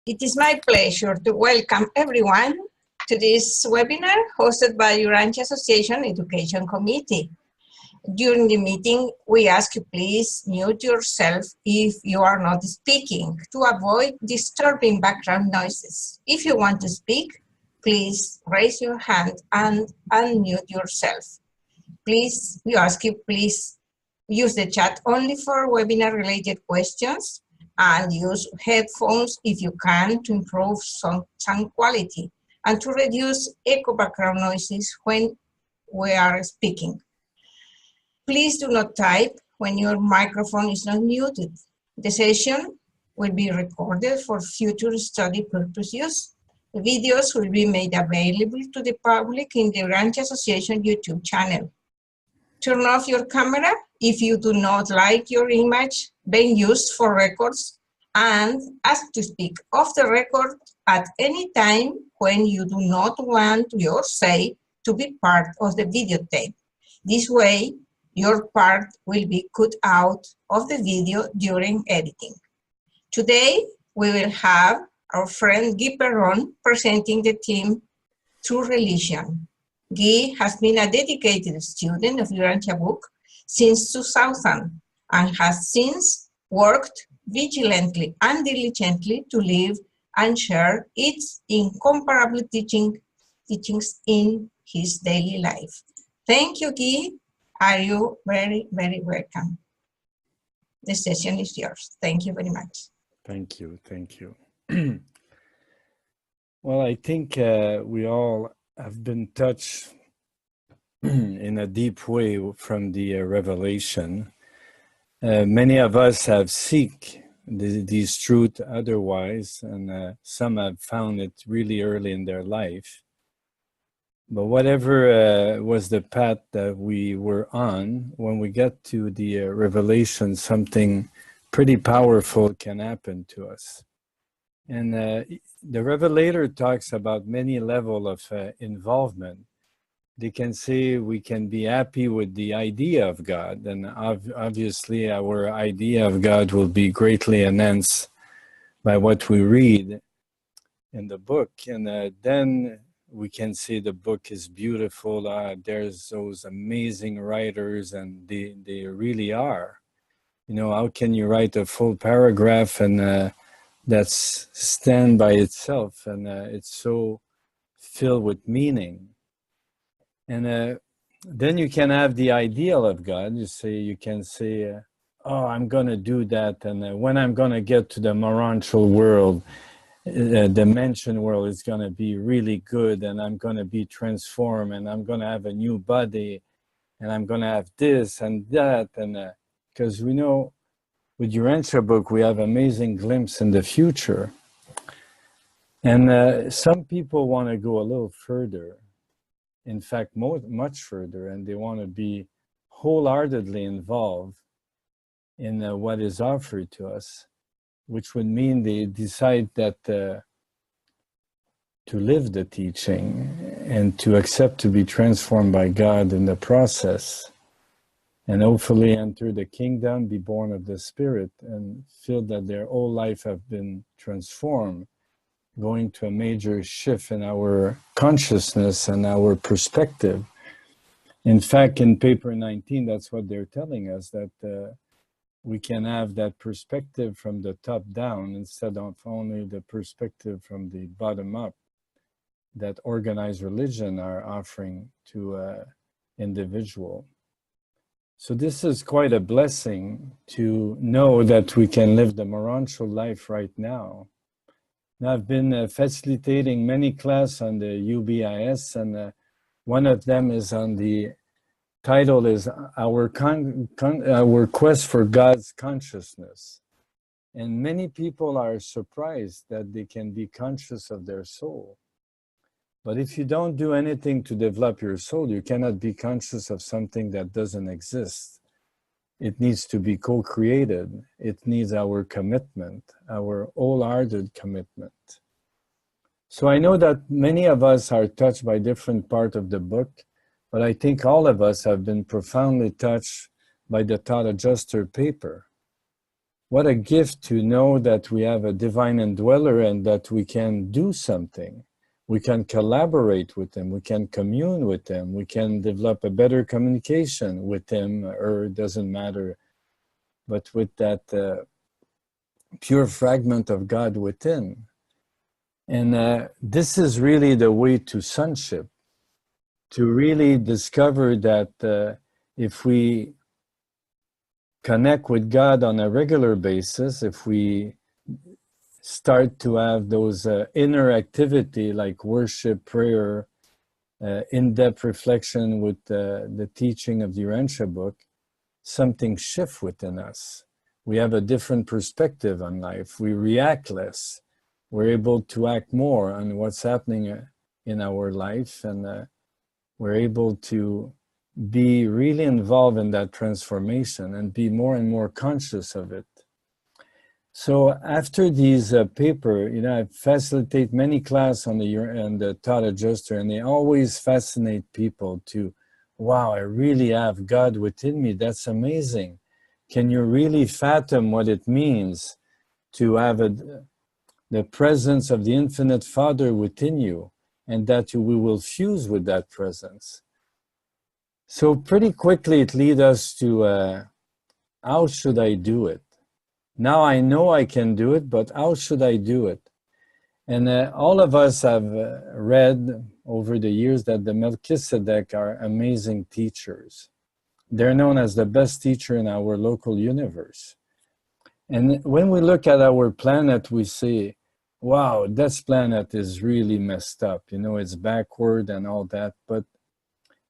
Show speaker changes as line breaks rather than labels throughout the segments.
It is my pleasure to welcome everyone to this webinar hosted by Urantia Association Education Committee. During the meeting, we ask you please mute yourself if you are not speaking to avoid disturbing background noises. If you want to speak, please raise your hand and unmute yourself. Please, we ask you please use the chat only for webinar related questions and use headphones if you can to improve sound quality and to reduce echo background noises when we are speaking. Please do not type when your microphone is not muted. The session will be recorded for future study purposes. The videos will be made available to the public in the Urantia Association YouTube channel. Turn off your camera if you do not like your image being used for records, and ask to speak off the record at any time when you do not want your say to be part of the videotape. This way, your part will be cut out of the video during editing. Today, we will have our friend Guy Perron presenting the theme True Religion. Guy has been a dedicated student of Urantia Book since 2000 and has since worked vigilantly and diligently to live and share its incomparable teachings in his daily life. Thank you, Guy. Are you very, very welcome. The session is yours. Thank you very much.
Thank you. Thank you. Well, I think we all have been touched in a deep way from the revelation. Many of us have seek these truths otherwise, and some have found it really early in their life. But whatever was the path that we were on, when we get to the revelation, something pretty powerful can happen to us. And the Revelator talks about many levels of involvement. They can say we can be happy with the idea of God, and obviously our idea of God will be greatly enhanced by what we read in the book. And then we can say the book is beautiful, there's those amazing writers, and they really are. You know, how can you write a full paragraph and that's stand by itself, and it's so filled with meaning. And then you can have the ideal of God. You can say, oh, I'm going to do that, and when I'm going to get to the morantial world, dimension world, is going to be really good, and I'm going to be transformed, and I'm going to have a new body, and I'm going to have this and that. And because we know with Urantia Book we have amazing glimpse in the future, and some people want to go a little further, in fact much further, and they want to be wholeheartedly involved in what is offered to us, which would mean they decide that to live the teaching and to accept to be transformed by God in the process, and hopefully enter the kingdom, be born of the Spirit, and feel that their whole life have been transformed, going to a major shift in our consciousness and our perspective. In fact, in paper 19, that's what they're telling us, that we can have that perspective from the top down instead of only the perspective from the bottom up that organized religion are offering to individual. So this is quite a blessing to know that we can live the morantial life right now. Now, I've been facilitating many classes on the UBIS, and one of them is on the title is our quest for God's consciousness. And many people are surprised that they can be conscious of their soul. But if you don't do anything to develop your soul, you cannot be conscious of something that doesn't exist. It needs to be co-created. It needs our commitment, our wholehearted commitment. So I know that many of us are touched by different parts of the book, but I think all of us have been profoundly touched by the thought adjuster paper. What a gift to know that we have a divine indweller and that we can do something. We can collaborate with him, we can commune with him, we can develop a better communication with him, or it doesn't matter, but with that pure fragment of God within. And this is really the way to sonship, to really discover that if we connect with God on a regular basis, if we start to have those inner activity like worship, prayer, in-depth reflection with the teaching of the Urantia Book, something shifts within us. We have a different perspective on life. We react less. We're able to act more on what's happening in our life, and we're able to be really involved in that transformation and be more and more conscious of it. So after these paper, you know, I facilitate many classes on the thought adjuster, and they always fascinate people to, wow, I really have God within me. That's amazing. Can you really fathom what it means to have the presence of the infinite Father within you, and that we will fuse with that presence? So pretty quickly it leads us to how should I do it? Now I know I can do it, but how should I do it? And all of us have read over the years that the Melchizedek are amazing teachers. They're known as the best teacher in our local universe. And when we look at our planet, we say, wow, this planet is really messed up. You know, it's backward and all that. But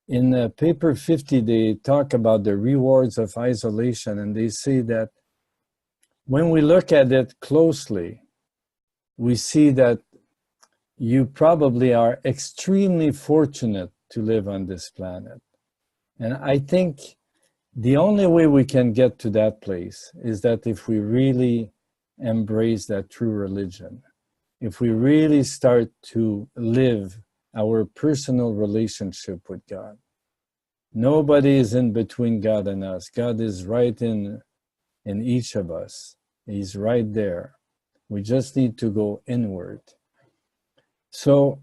in paper 50, they talk about the rewards of isolation, and they say that when we look at it closely, we see that you probably are extremely fortunate to live on this planet. And I think the only way we can get to that place is that if we really embrace that true religion, if we really start to live our personal relationship with God. Nobody is in between God and us. God is right in each of us. He's right there. We just need to go inward. So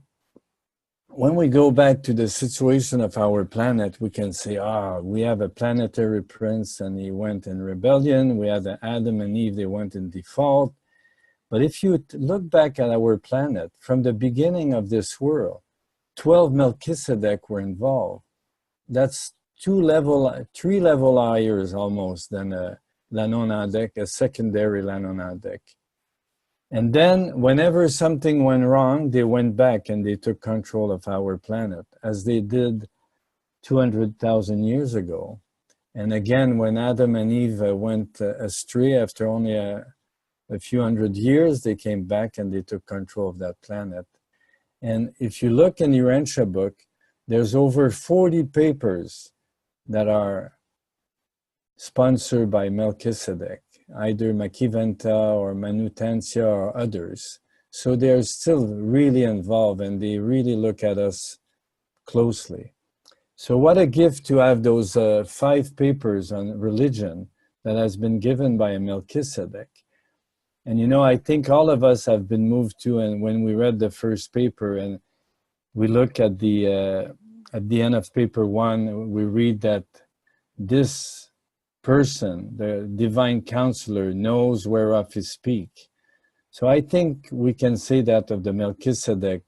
when we go back to the situation of our planet, we can say, we have a planetary prince and he went in rebellion. We had Adam and Eve, they went in default. But if you look back at our planet, from the beginning of this world, 12 Melchizedek were involved. That's 3 level higher almost than a Lanonadek, a secondary Lanonadek. And then whenever something went wrong, they went back and they took control of our planet, as they did 200,000 years ago. And again, when Adam and Eve went astray after only a few hundred years, they came back and they took control of that planet. And if you look in the Urantia Book, there's over 40 papers that are sponsored by Melchizedek, either Makiventa or Manutensia or others. So they're still really involved and they really look at us closely. So what a gift to have those 5 papers on religion that has been given by a Melchizedek. And you know, I think all of us have been moved to, and when we read the first paper and we look at the end of paper 1, we read that this person, the divine counselor, knows whereof he speak. So I think we can say that of the Melchizedek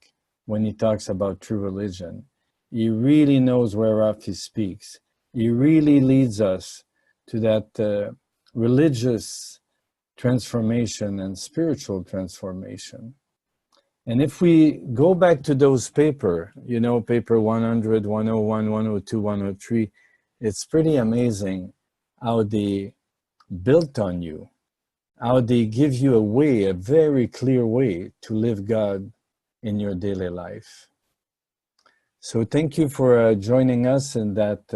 when he talks about true religion. He really knows whereof he speaks. He really leads us to that religious transformation and spiritual transformation. And if we go back to those paper, you know, paper 100, 101, 102, 103, it's pretty amazing how they built on you, how they give you a way, a very clear way to live God in your daily life. So thank you for joining us in that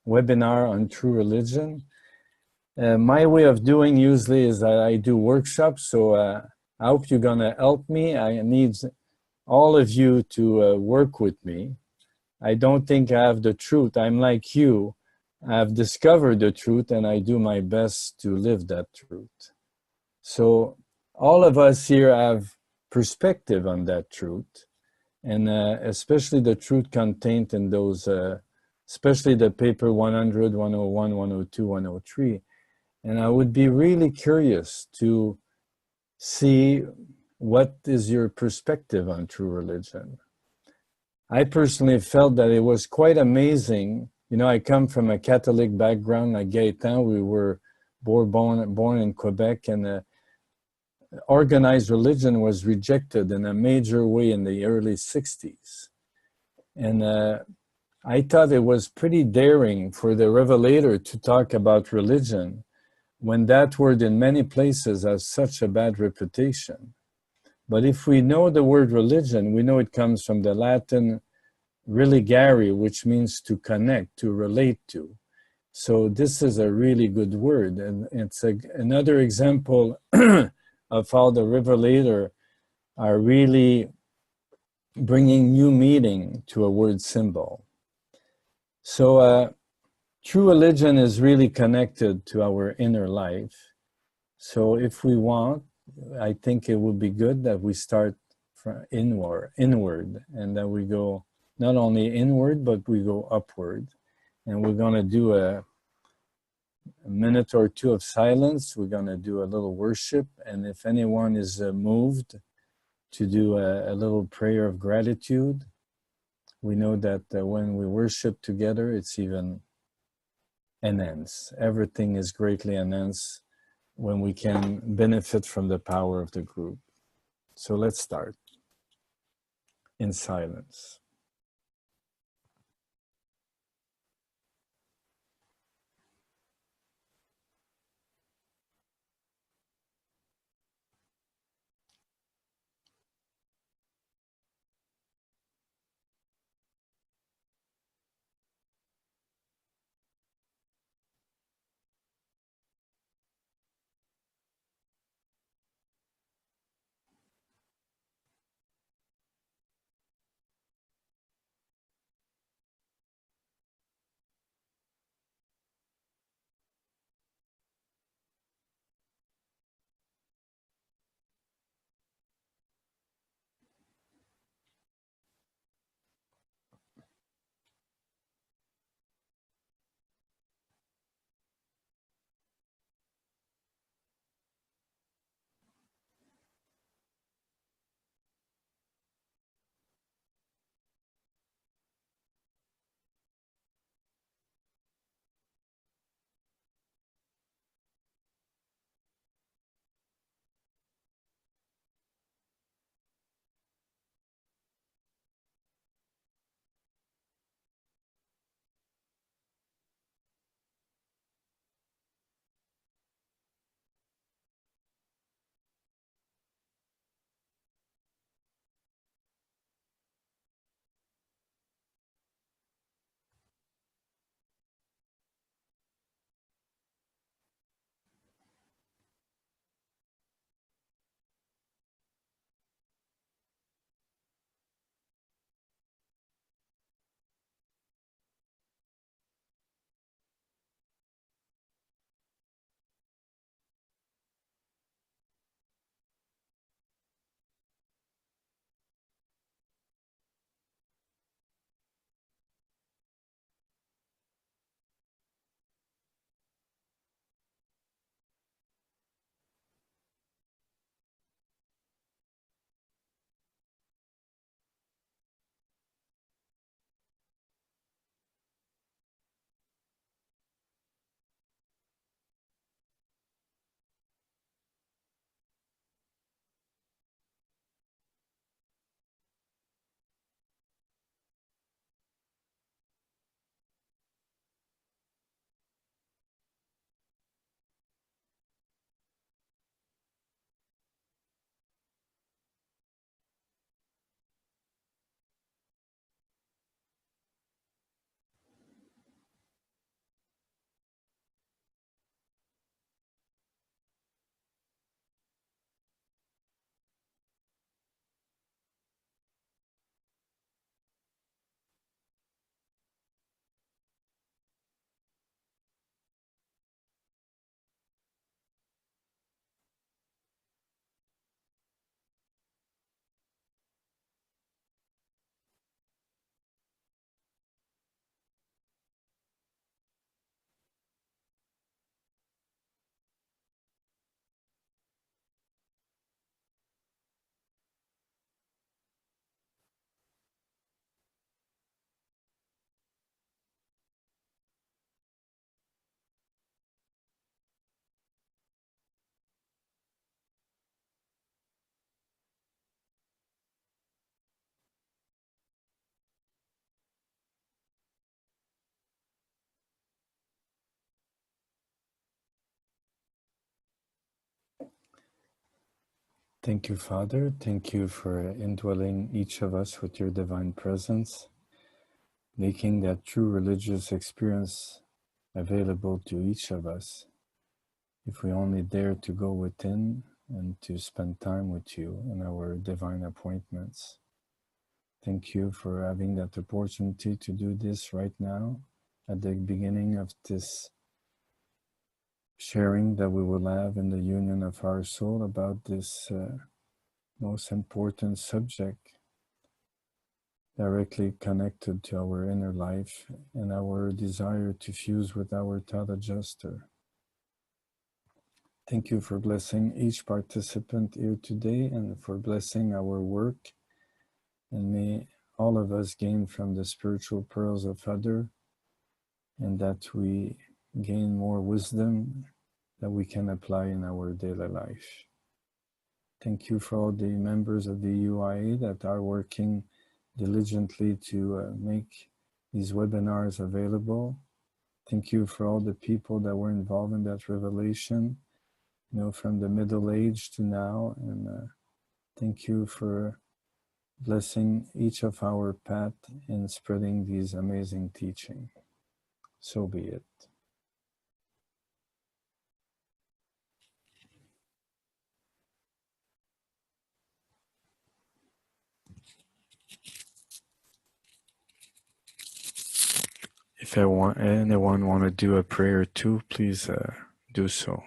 webinar on true religion. My way of doing usually is that I do workshops, so I hope you're gonna help me. I need all of you to work with me. I don't think I have the truth. I'm like you. I've discovered the truth and I do my best to live that truth. So all of us here have perspective on that truth, and especially the truth contained in those, especially the paper 100, 101, 102, 103. And I would be really curious to see what is your perspective on true religion. I personally felt that it was quite amazing. You know, I come from a Catholic background like Gaëtan. We were born in Quebec, and organized religion was rejected in a major way in the early 60s. And I thought it was pretty daring for the Revelator to talk about religion when that word in many places has such a bad reputation. But if we know the word religion, we know it comes from the Latin religare, which means to connect, to relate to. So this is a really good word. And it's another example of how the Revelator are really bringing new meaning to a word symbol. So true religion is really connected to our inner life. So if we want, I think it would be good that we start from inward, and that we go not only inward, but we go upward. And we're going to do a minute or two of silence. We're going to do a little worship. And if anyone is moved to do a little prayer of gratitude, we know that when we worship together, it's even enhanced. Everything is greatly enhanced when we can benefit from the power of the group. So let's start in silence. Thank you, Father. Thank you for indwelling each of us with your divine presence, making that true religious experience available to each of us, if we only dare to go within and to spend time with you in our divine appointments. Thank you for having that opportunity to do this right now at the beginning of this sharing that we will have in the union of our soul about this most important subject directly connected to our inner life and our desire to fuse with our thought adjuster. Thank you for blessing each participant here today and for blessing our work. And may all of us gain from the spiritual pearls of Father, and that we gain more wisdom that we can apply in our daily life. Thank you for all the members of the UIA that are working diligently to make these webinars available. Thank you for all the people that were involved in that revelation, from the Middle Age to now. And thank you for blessing each of our path in spreading these amazing teaching. So be it. If anyone want to do a prayer too, please do so.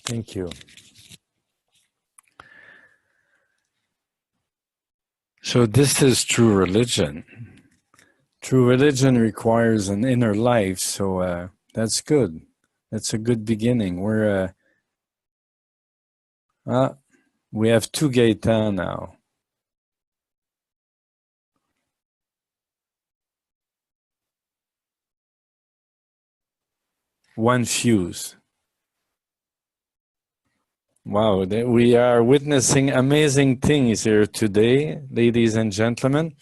Thank you. So this is true religion. True religion requires an inner life, so that's good. That's a good beginning. We have two Gaetan now. One fuse. Wow, we are witnessing amazing things here today, ladies and gentlemen.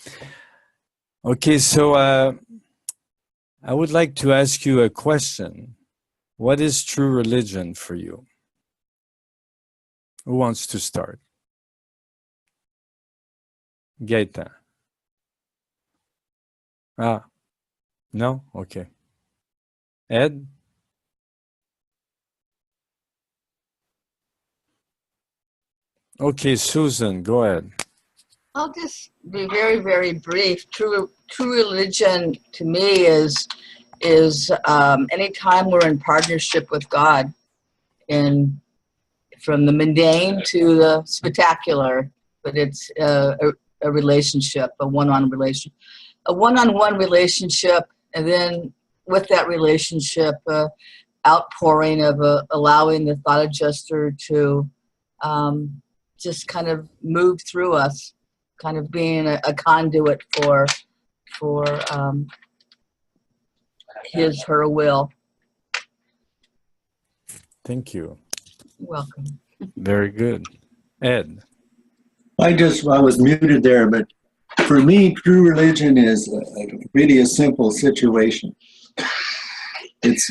Okay, so I would like to ask you a question. What is true religion for you? Who wants to start? Gaeta. No? Okay. Ed? Okay, Susan, go ahead.
I'll just be very, very brief. True religion to me is anytime we're in partnership with God, and from the mundane to the spectacular, but it's a relationship, a one-on-one relationship, and then with that relationship, outpouring of allowing the thought adjuster to just kind of move through us, kind of being a conduit for his, her will.
Thank you.
You're welcome.
Very good. Ed?
I was muted there, but for me, true religion is really a simple situation. It's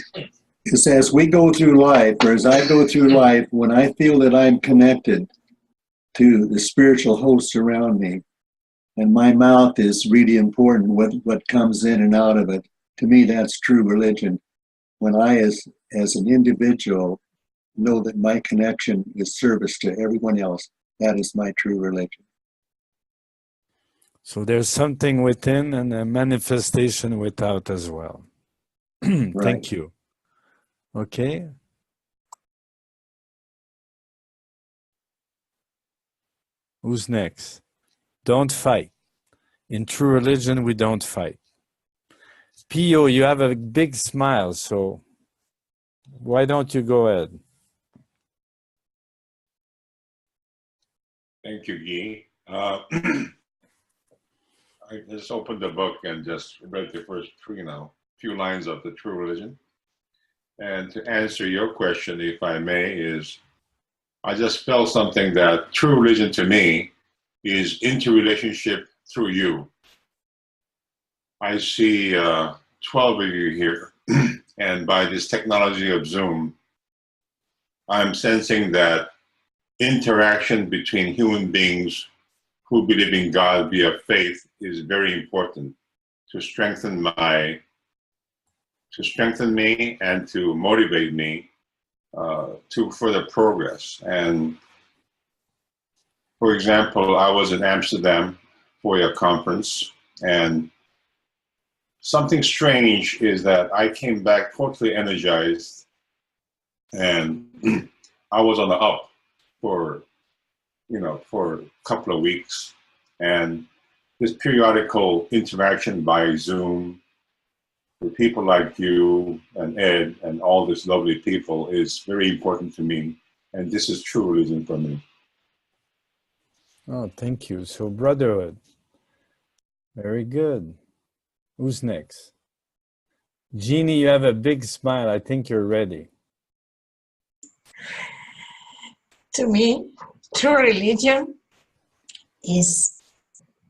as we go through life, or as I go through life, when I feel that I'm connected to the spiritual hosts around me, and my mouth is really important, what comes in and out of it. To me, that's true religion. When I, as an individual, know that my connection is service to everyone else, that is my true religion.
So there's something within and a manifestation without as well.
Right.
Thank you. Okay. Who's next? Don't fight. In true religion, we don't fight. Pio, you have a big smile, so why don't you go ahead?
Thank you, Guy. I just opened the book and just read the first few lines of the true religion. And to answer your question, if I may, is I just felt something that true religion to me is interrelationship through you. I see 12 of you here, and by this technology of Zoom, I'm sensing that interaction between human beings who believe in God via faith is very important to strengthen me and to motivate me to further progress. And for example, I was in Amsterdam for a conference, and something strange is that I came back totally energized, and I was on the up for a couple of weeks. And this periodical interaction by Zoom with people like you and Ed and all these lovely people is very important to me. And this is true religion for me.
Oh, thank you. So brotherhood. Very good. Who's next? Jeannie, you have a big smile. I think you're ready.
To me, true religion is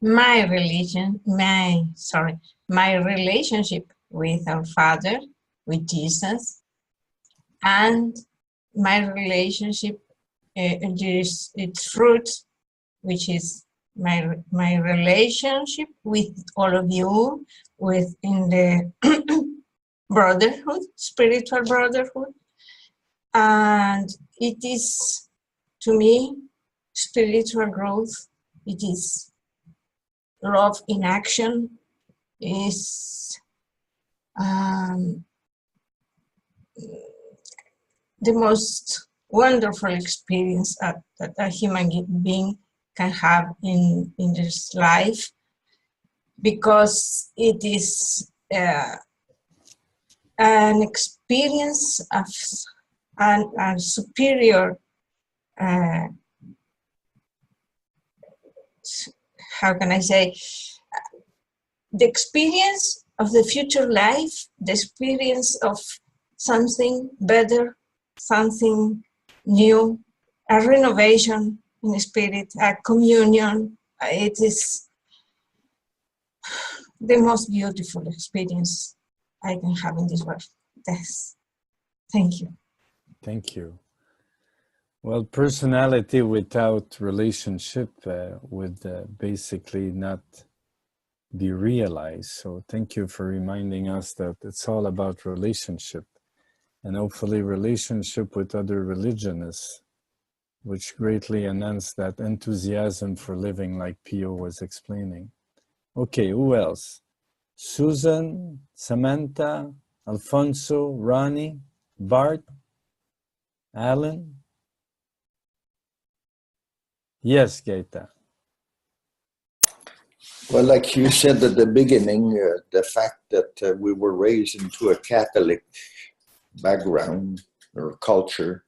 my religion, my relationship with our Father, with Jesus, and my relationship, its fruit, which is my relationship with all of you, within the brotherhood, spiritual brotherhood. And it is, to me, spiritual growth. It is love in action, is the most wonderful experience that a human being can have in this life, because it is an experience of a superior, how can I say, the experience of the future life, the experience of something better, something new, a renovation in the spirit, a communion. It is the most beautiful experience I can have in this world. Yes. Thank you.
Thank you. Well, personality without relationship would basically not be realized. So thank you for reminding us that it's all about relationship, and hopefully relationship with other religionists, which greatly enhance that enthusiasm for living, like Pio was explaining. Okay, who else? Susan, Samantha, Alfonso, Ronnie, Bart, Alan? Yes, Gaeta.
Well, like you said at the beginning, the fact that we were raised into a Catholic background or culture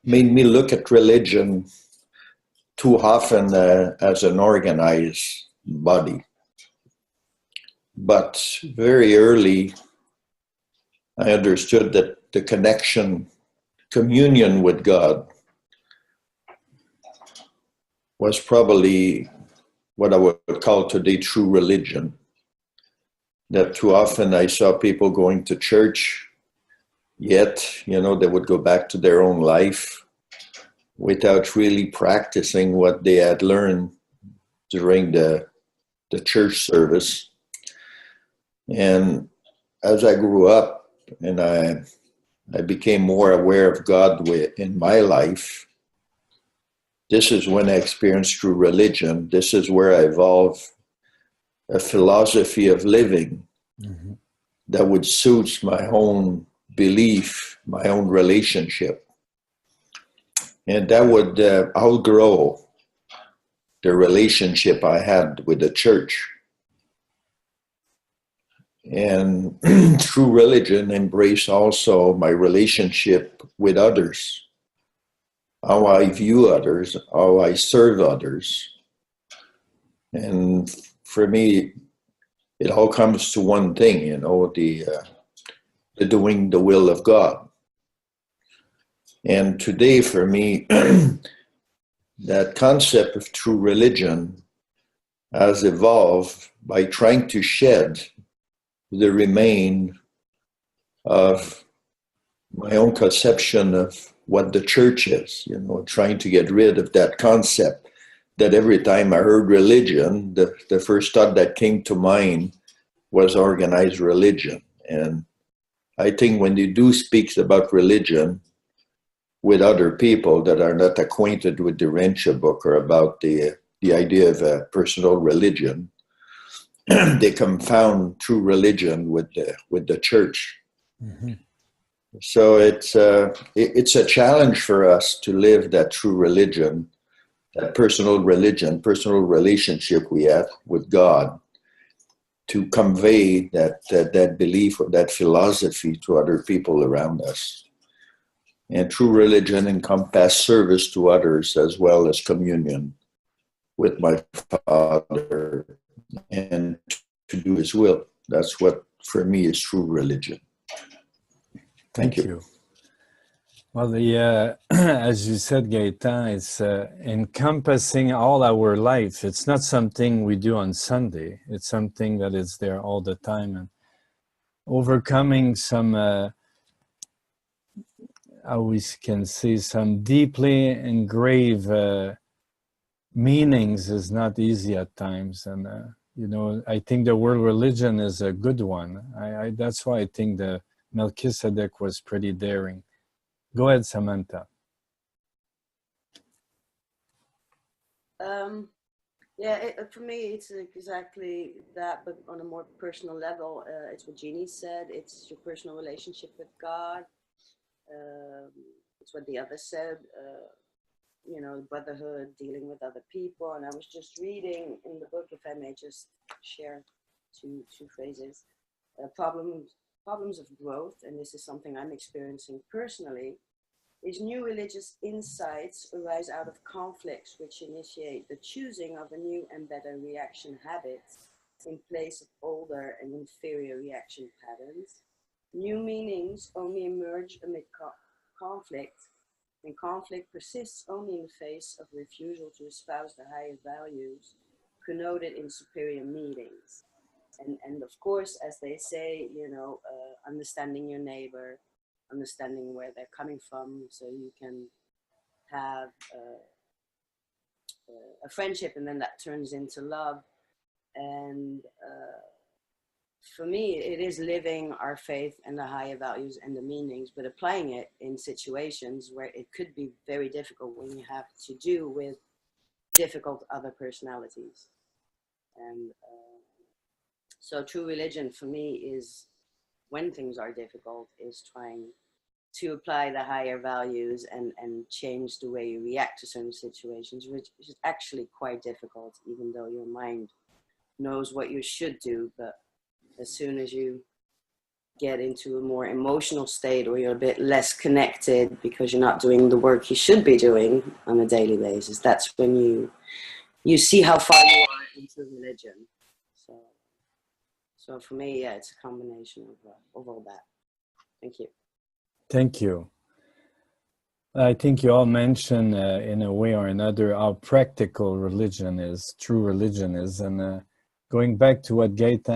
made me look at religion too often as an organized body. But very early, I understood that the connection, communion with God, was probably what I would call today true religion. That too often I saw people going to church, yet, they would go back to their own life. without really practicing what they had learned during the church service. And as I grew up and I became more aware of God in my life, this is when I experienced true religion. This is where I evolved a philosophy of living that would suit my own belief, my own relationship. And that would outgrow the relationship I had with the church. And true religion embraced also my relationship with others, how I view others, how I serve others. And for me, it all comes to one thing, you know, the doing the will of God. And today, for me, that concept of true religion has evolved by trying to shed the remain of my own conception of what the church is, you know, trying to get rid of that concept that every time I heard religion, the first thought that came to mind was organized religion. And I think when you do speak about religion with other people that are not acquainted with the Urantia Book or about the idea of a personal religion, they confound true religion with the church. So it's a challenge for us to live that true religion, that personal relationship we have with God, to convey that belief or that philosophy to other people around us. And true religion encompasses service to others as well as communion with my Father and to do His will. That's what, for me, is true religion. Thank you.
Well, as you said, Gaëtan, it's encompassing all our life. It's not something we do on Sunday. It's something that is there all the time. And overcoming some, how we can say, some deeply engraved meanings is not easy at times. And, you know, I think the word religion is a good one. That's why I think the Melchizedek was pretty daring. Go ahead, Samantha.
For me, it's exactly that, but on a more personal level. It's what Jeannie said. It's your personal relationship with God. It's what the other said. You know, brotherhood, dealing with other people. And I was just reading in the book, if I may just share two phrases, problems of growth, and this is something I'm experiencing personally, is new religious insights arise out of conflicts which initiate the choosing of a new and better reaction habits in place of older and inferior reaction patterns. New meanings only emerge amid conflict, and conflict persists only in the face of refusal to espouse the higher values connoted in superior meetings. And of course, as they say, you know, understanding your neighbor, understanding where they're coming from, so you can have a friendship, and then that turns into love. And for me, it is living our faith and the higher values and the meanings, but applying it in situations where it could be very difficult when you have to do with difficult other personalities. And so true religion for me is, when things are difficult, is trying to apply the higher values and change the way you react to certain situations, which is actually quite difficult, even though your mind knows what you should do. But as soon as you get into a more emotional state, or you're a bit less connected because you're not doing the work you should be doing on a daily basis, that's when you see how far you are into religion. So for me, yeah, it's a combination of all that. Thank you.
Thank you. I think you all mentioned in a way or another how practical religion is, true religion is. And going back to what Gaëtan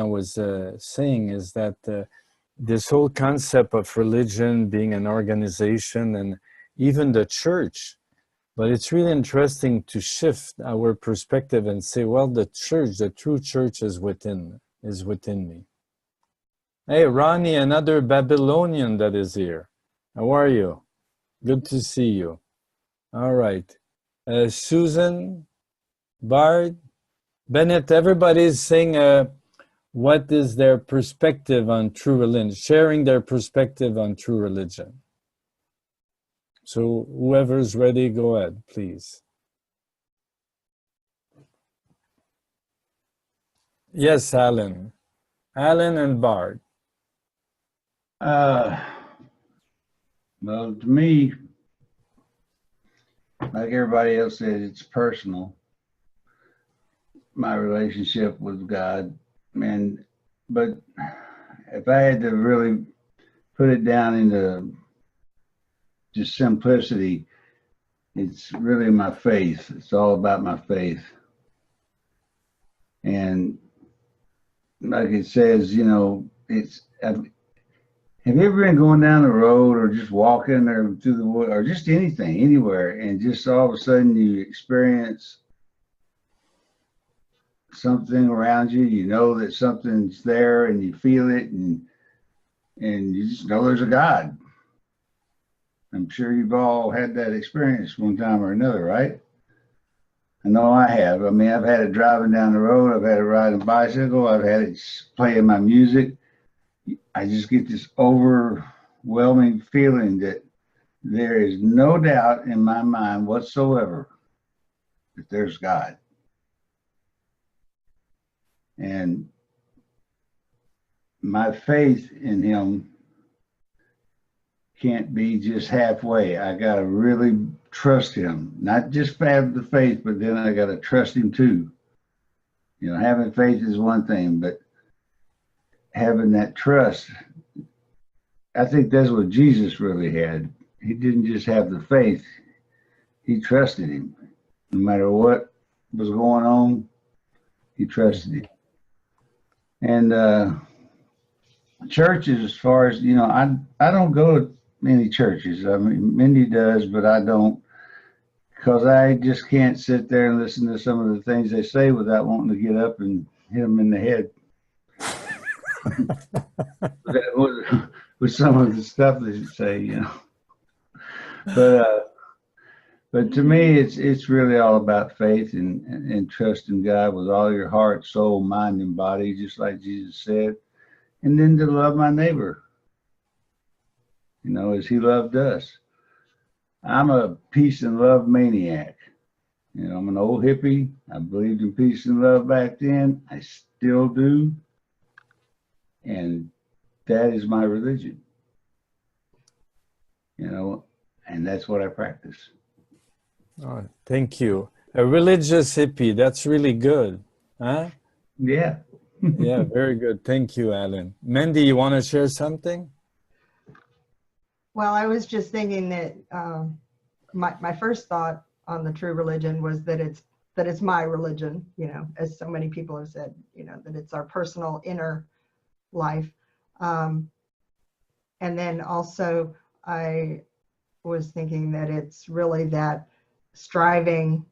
was saying, is that this whole concept of religion being an organization and even the church. But it's really interesting to shift our perspective and say, well, the church, the true church is within me. Hey, Ronnie, another Babylonian that is here. How are you? Good to see you. All right. Susan, Bard, Bennett, everybody's saying what is their perspective on true religion, sharing their perspective on true religion. So whoever's ready, go ahead, please. Yes, Alan. Alan and Bard.
Well, to me, like everybody else said, it's personal. My relationship with God, but if I had to really put it down into just simplicity, it's really my faith. It's all about my faith. And like it says, you know, have you ever been going down the road or just walking or through the wood or just anything, anywhere, and just all of a sudden you experience something around you, you know that something's there and you feel it and you just know there's a God. I'm sure you've all had that experience one time or another, right? I know I have. I mean, I've had it driving down the road. I've had it riding a bicycle. I've had it playing my music. I just get this overwhelming feeling that there is no doubt in my mind whatsoever that there's God. And my faith in him can't be just halfway. I got to really trust him, not just have the faith, but then I got to trust him too. You know, having faith is one thing, but having that trust, I think that's what Jesus really had. He didn't just have the faith, he trusted him. No matter what was going on, he trusted him. And churches, as far as, you know, I don't go to many churches. I mean, Mindy does, but I don't, because I just can't sit there and listen to some of the things they say without wanting to get up and hit them in the head. with some of the stuff they say, you know. But to me, it's really all about faith and trusting God with all your heart, soul, mind, and body, just like Jesus said. And then to love my neighbor, you know, as he loved us. I'm a peace and love maniac. You know, I'm an old hippie. I believed in peace and love back then. I still do. And that is my religion. You know, and that's what I practice.
Oh, thank you. A religious hippie, that's really good. Huh?
Yeah.
Yeah, very good. Thank you, Alan. Mandy, you want to share something?
Well, I was just thinking that my first thought on the true religion was that it's my religion, you know, as so many people have said, you know, that it's our personal inner life. And then also I was thinking that it's really that striving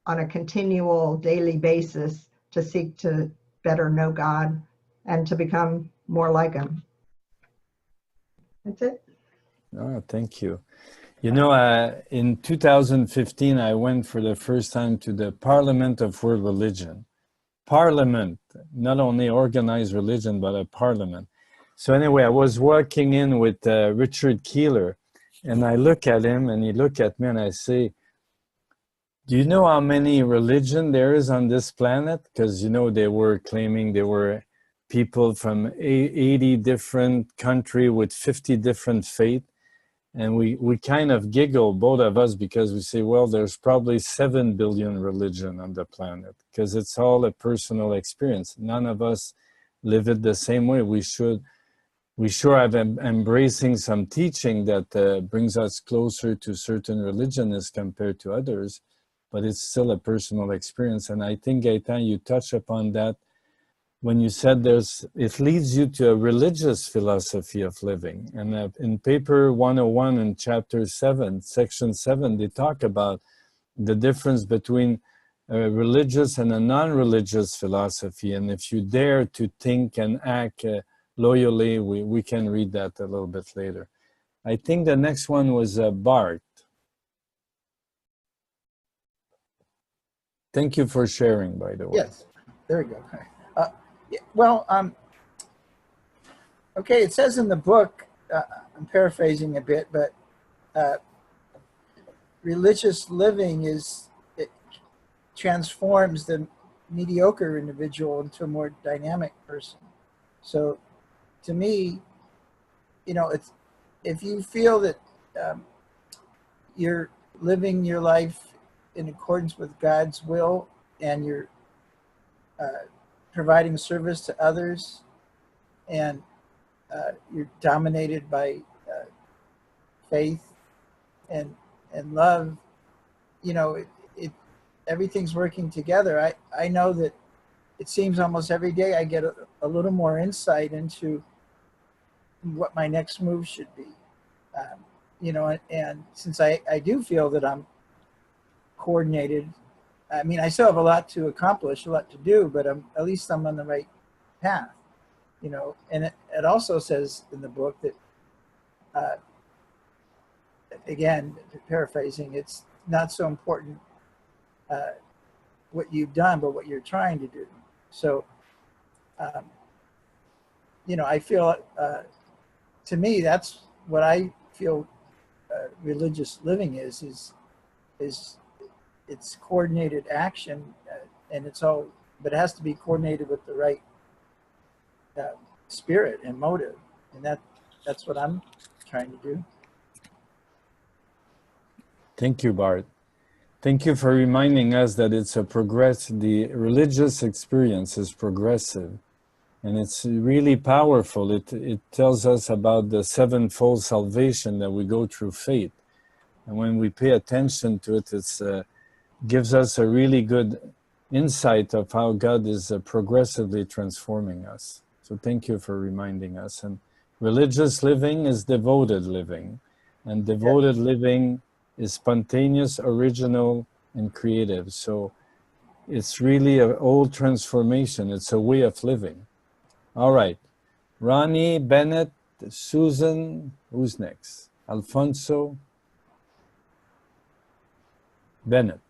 on a continual daily basis to seek to better know God and to become more like him. That's it.
Oh, thank you. You know, in 2015, I went for the first time to the Parliament of World Religion. Parliament, not only organized religion, but a parliament. So anyway, I was walking in with Richard Keeler, and I look at him and he looked at me and I say, do you know how many religion there is on this planet? Because, you know, they were claiming there were people from 80 different countries with 50 different faiths. And we kind of giggle, both of us, because we say, well, there's probably 7 billion religion on the planet, because it's all a personal experience. None of us live it the same way. We sure have embracing some teaching that brings us closer to certain religion as compared to others, but it's still a personal experience. And I think, Gaetan, you touch upon that when you said it leads you to a religious philosophy of living. And in paper 101 in chapter 7, section 7, they talk about the difference between a religious and a non-religious philosophy. And if you dare to think and act loyally, we can read that a little bit later. I think the next one was Bart. Thank you for sharing, by the way.
Yes, there we go. Okay, it says in the book, I'm paraphrasing a bit, but religious living it transforms the mediocre individual into a more dynamic person. So to me, it's, if you feel that you're living your life in accordance with God's will and you're providing service to others and you're dominated by faith and love, everything's working together. I know that it seems almost every day I get a little more insight into what my next move should be. And since I do feel that I'm coordinated, I mean, I still have a lot to accomplish, a lot to do, but at least I'm on the right path, and it also says in the book that, again, paraphrasing, it's not so important what you've done, but what you're trying to do. So, I feel, to me, that's what I feel religious living is it's coordinated action, and but it has to be coordinated with the right spirit and motive, and that's what I'm trying to do.
Thank you, Bart. Thank you for reminding us that the religious experience is progressive, and it's really powerful. It tells us about the sevenfold salvation that we go through faith. And when we pay attention to it, it gives us a really good insight of how God is progressively transforming us. So thank you for reminding us. And religious living is devoted living. And devoted living is spontaneous, original, and creative. So it's really an old transformation. It's a way of living. All right. Ronnie, Bennett, Susan, who's next? Alfonso, Bennett.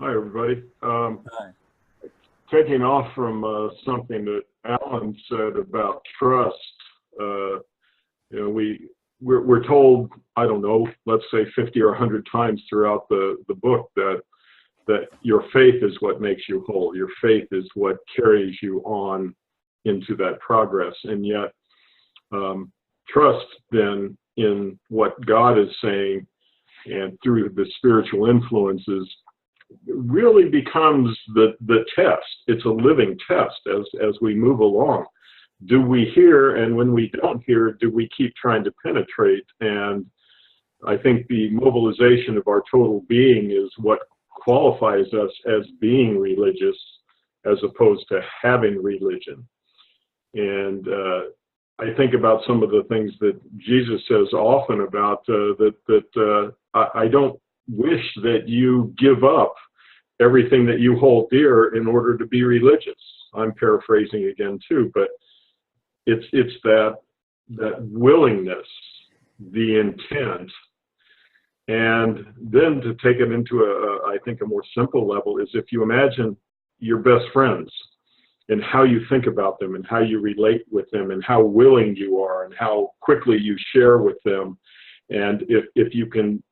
Hi, everybody.
Hi.
Taking off from something that Alan said about trust, we're told, I don't know, let's say 50 or 100 times throughout the book that your faith is what makes you whole. Your faith is what carries you on into that progress. And yet, trust then in what God is saying and through the spiritual influences really becomes the test. It's a living test as we move along. Do we hear? And when we don't hear, do we keep trying to penetrate? And I think the mobilization of our total being is what qualifies us as being religious as opposed to having religion. And I think about some of the things that Jesus says often about I don't wish that you give up everything that you hold dear in order to be religious. I'm paraphrasing again too, but it's that willingness, the intent, and then to take it into I think a more simple level is if you imagine your best friends and how you think about them and how you relate with them and how willing you are and how quickly you share with them. And if you can,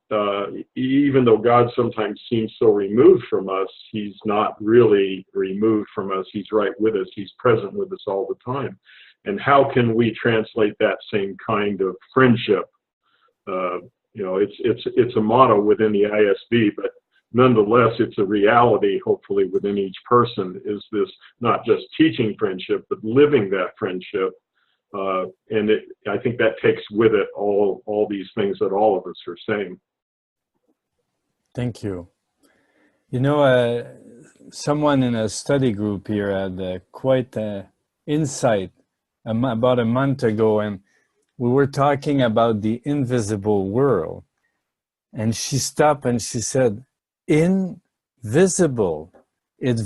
even though God sometimes seems so removed from us, he's not really removed from us. He's right with us. He's present with us all the time. And how can we translate that same kind of friendship? It's a motto within the ISB, but nonetheless, it's a reality, hopefully, within each person, is this not just teaching friendship, but living that friendship. And I think that takes with it all these things that all of us are saying.
Thank you. someone in a study group here had quite an insight about a month ago, and we were talking about the invisible world. And she stopped and she said, invisible. It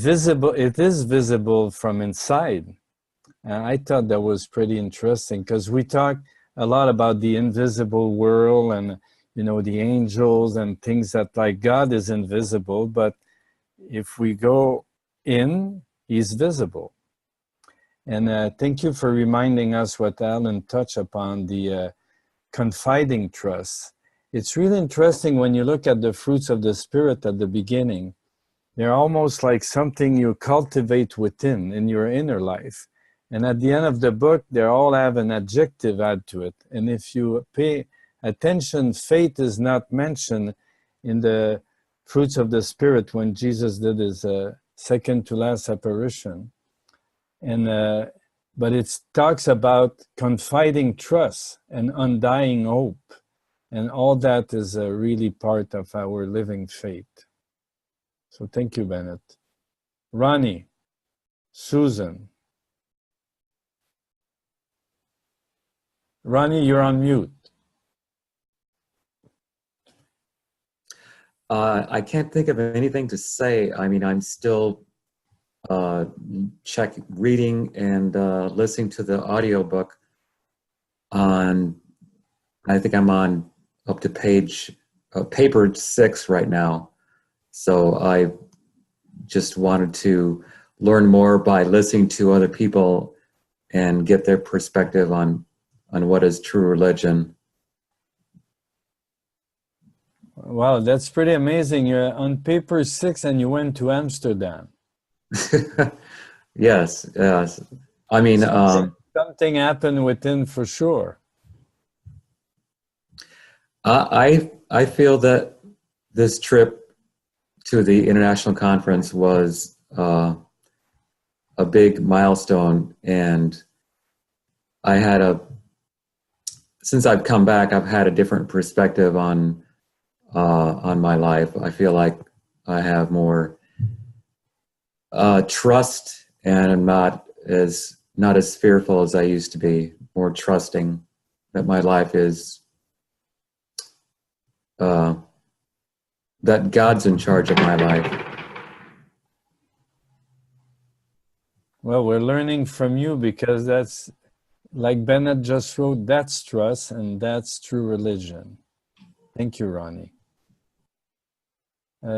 is visible from inside. And I thought that was pretty interesting, because we talk a lot about the invisible world and, you know, the angels and things that, like, God is invisible, but if we go in, he's visible. And thank you for reminding us what Alan touched upon, the confiding trust. It's really interesting when you look at the fruits of the Spirit at the beginning. They're almost like something you cultivate within, in your inner life. And at the end of the book, they all have an adjective add to it. And if you pay attention, faith is not mentioned in the fruits of the Spirit when Jesus did his second to last apparition. And but it talks about confiding trust and undying hope. And all that is really part of our living faith. So thank you, Bennett. Ronnie, Susan. Ronnie, you're on mute.
I can't think of anything to say. I mean, I'm still reading and listening to the audiobook on, I think I'm on up to paper 6 right now. So I just wanted to learn more by listening to other people and get their perspective on what is true religion.
Wow, that's pretty amazing. You're on paper 6 and you went to Amsterdam.
Yes, yes. I mean,
something happened within for sure.
I feel that this trip to the international conference was a big milestone, and since I've come back, I've had a different perspective on my life. I feel like I have more trust, and I'm not as fearful as I used to be. More trusting that my life is that God's in charge of my life.
Well, we're learning from you, because that's, like Bennett just wrote, that's trust and that's true religion. Thank you, Ronnie.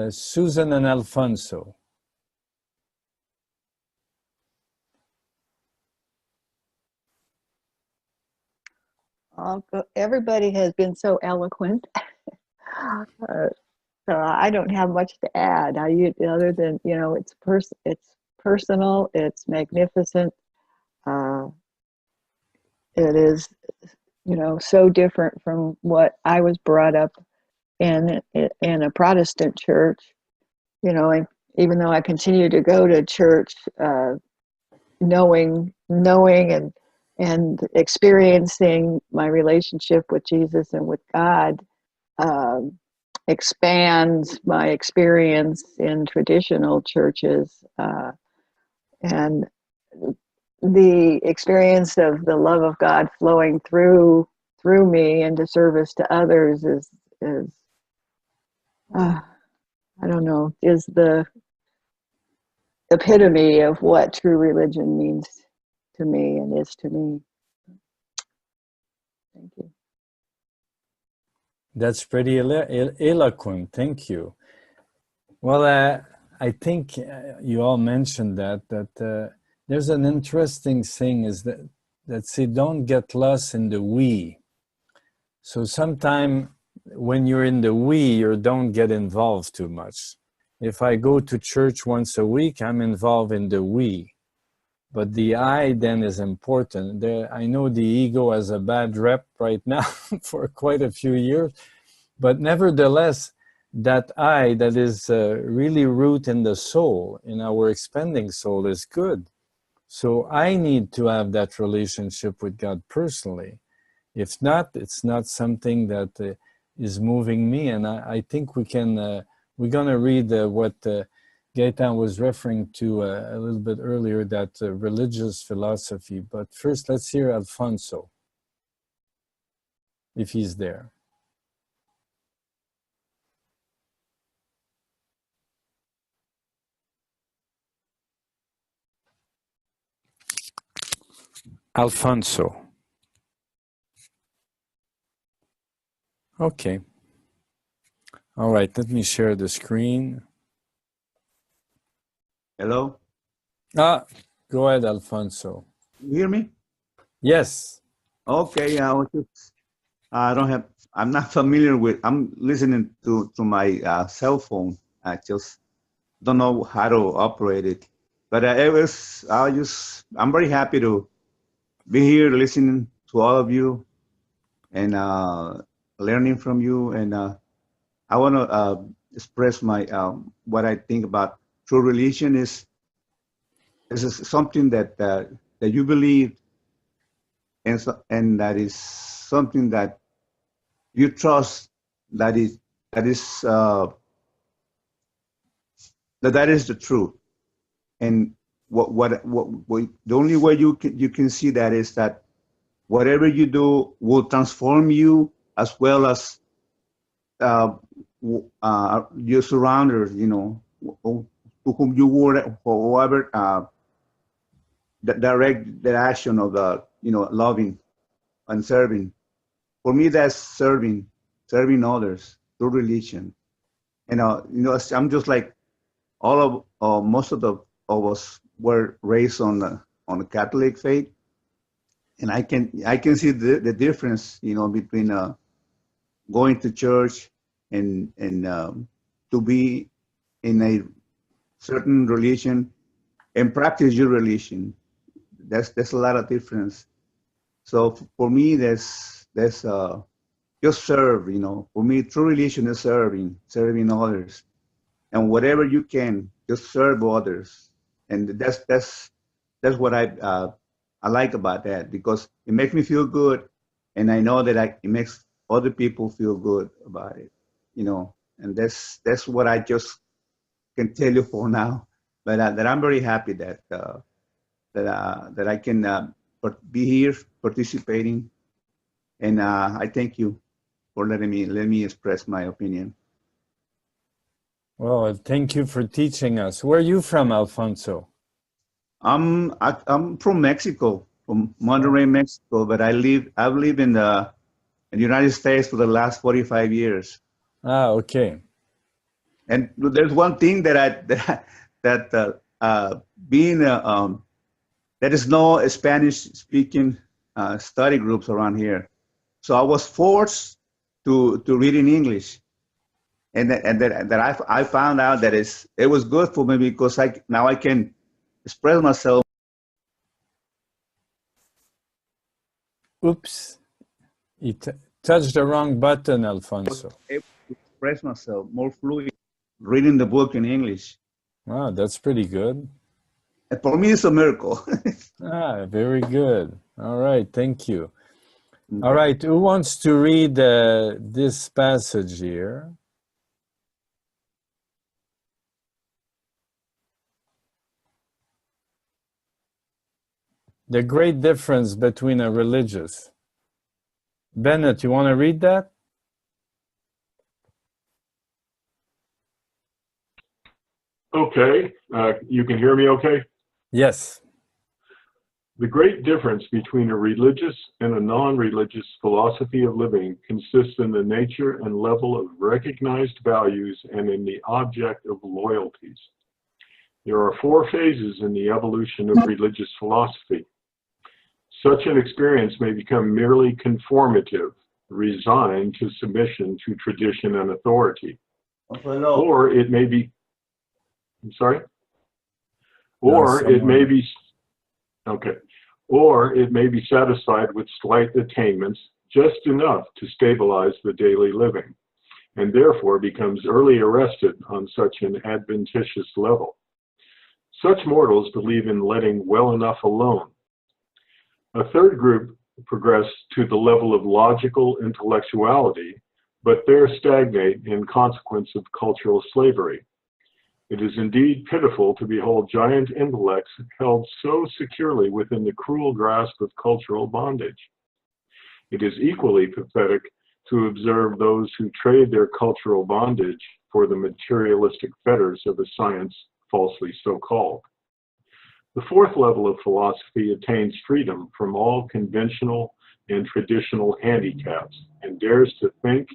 Susan and Alfonso.
Everybody has been so eloquent. So I don't have much to add. Other than, you know, it's personal, it's magnificent. It is, you know, so different from what I was brought up in a Protestant church. You know, and even though I continue to go to church, knowing and experiencing my relationship with Jesus and with God, expands my experience in traditional churches, and the experience of the love of God flowing through me into service to others is I don't know, is the epitome of what true religion means to me and is to me. Thank you.
That's pretty eloquent. Thank you. Well, I think you all mentioned that there's an interesting thing is that say, don't get lost in the we. So sometime when you're in the we, you don't get involved too much. If I go to church once a week, I'm involved in the we. But the I then is important. I know the ego has a bad rep right now for quite a few years, but nevertheless, that I that is really root in the soul, in our expanding soul, is good. So I need to have that relationship with God personally. If not, it's not something that is moving me. And I think we can, we're going to read what Gaetan was referring to a little bit earlier, that religious philosophy. But first, let's hear Alfonso, if he's there. Alfonso. Okay. All right, let me share the screen.
Hello?
Go ahead, Alfonso.
You hear me?
Yes.
Okay, I'm not familiar with, I'm listening to my cell phone. I just don't know how to operate it. But I'm very happy to be here listening to all of you and learning from you. And I want to express my what I think about true religion is something that that you believe, and that is something that you trust, that is that is the truth. And the only way you can see that is that whatever you do will transform you, as well as your surrounders, you know, to whom you were, whoever direct the action of the, you know, loving and serving. For me, that's serving others through religion. And you know, I'm just like all of most of us were raised on the Catholic faith, and I can see the difference, you know, between going to church and to be in a certain religion and practice your religion. There's a lot of difference. So for me, there's just serve, you know. For me, true religion is serving others, and whatever you can, just serve others. And that's what I like about that, because it makes me feel good, and I know that it makes other people feel good about it, you know. And that's what I just can tell you for now. But that I'm very happy that that I can be here participating, and I thank you for letting me express my opinion.
Well, thank you for teaching us. Where are you from, Alfonso?
I'm from Mexico, from Monterrey, Mexico, but I've lived in the United States for the last 45 years.
Okay.
And there's one thing that being there is no Spanish-speaking study groups around here, so I was forced to read in English, and that I found out that it was good for me, because now I can express myself.
Oops, you touched the wrong button, Alfonso.
Able to express myself more fluid reading the book in English.
Wow, that's pretty good.
And for me, it's a miracle.
Very good. All right, thank you. All right, who wants to read this passage here? The great difference between a religious. Bennett, you want to read that?
Okay, you can hear me okay?
Yes.
The great difference between a religious and a non-religious philosophy of living consists in the nature and level of recognized values and in the object of loyalties. There are 4 phases in the evolution of religious philosophy. Such an experience may become merely conformative, resigned to submission to tradition and authority. Or it may be, I'm sorry? Or it may be, okay. Or it may be satisfied with slight attainments, just enough to stabilize the daily living, and therefore becomes early arrested on such an adventitious level. Such mortals believe in letting well enough alone. A third group progress to the level of logical intellectuality, but there stagnate in consequence of cultural slavery. It is indeed pitiful to behold giant intellects held so securely within the cruel grasp of cultural bondage. It is equally pathetic to observe those who trade their cultural bondage for the materialistic fetters of a science falsely so called. The fourth level of philosophy attains freedom from all conventional and traditional handicaps and dares to think,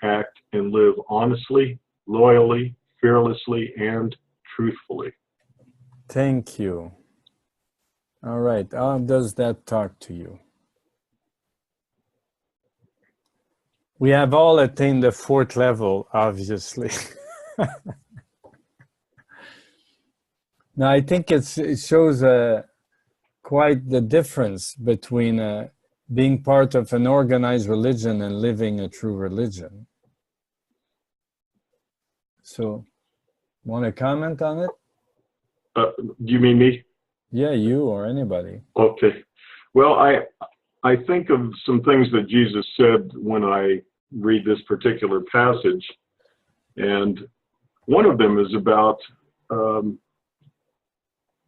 act, and live honestly, loyally, fearlessly, and truthfully.
Thank you. All right. How does that talk to you? We have all attained the fourth level, obviously. Now, I think it shows quite the difference between being part of an organized religion and living a true religion. So, want to comment on it?
Do you mean me?
Yeah, you or anybody.
Okay. Well, I think of some things that Jesus said when I read this particular passage, and one of them is about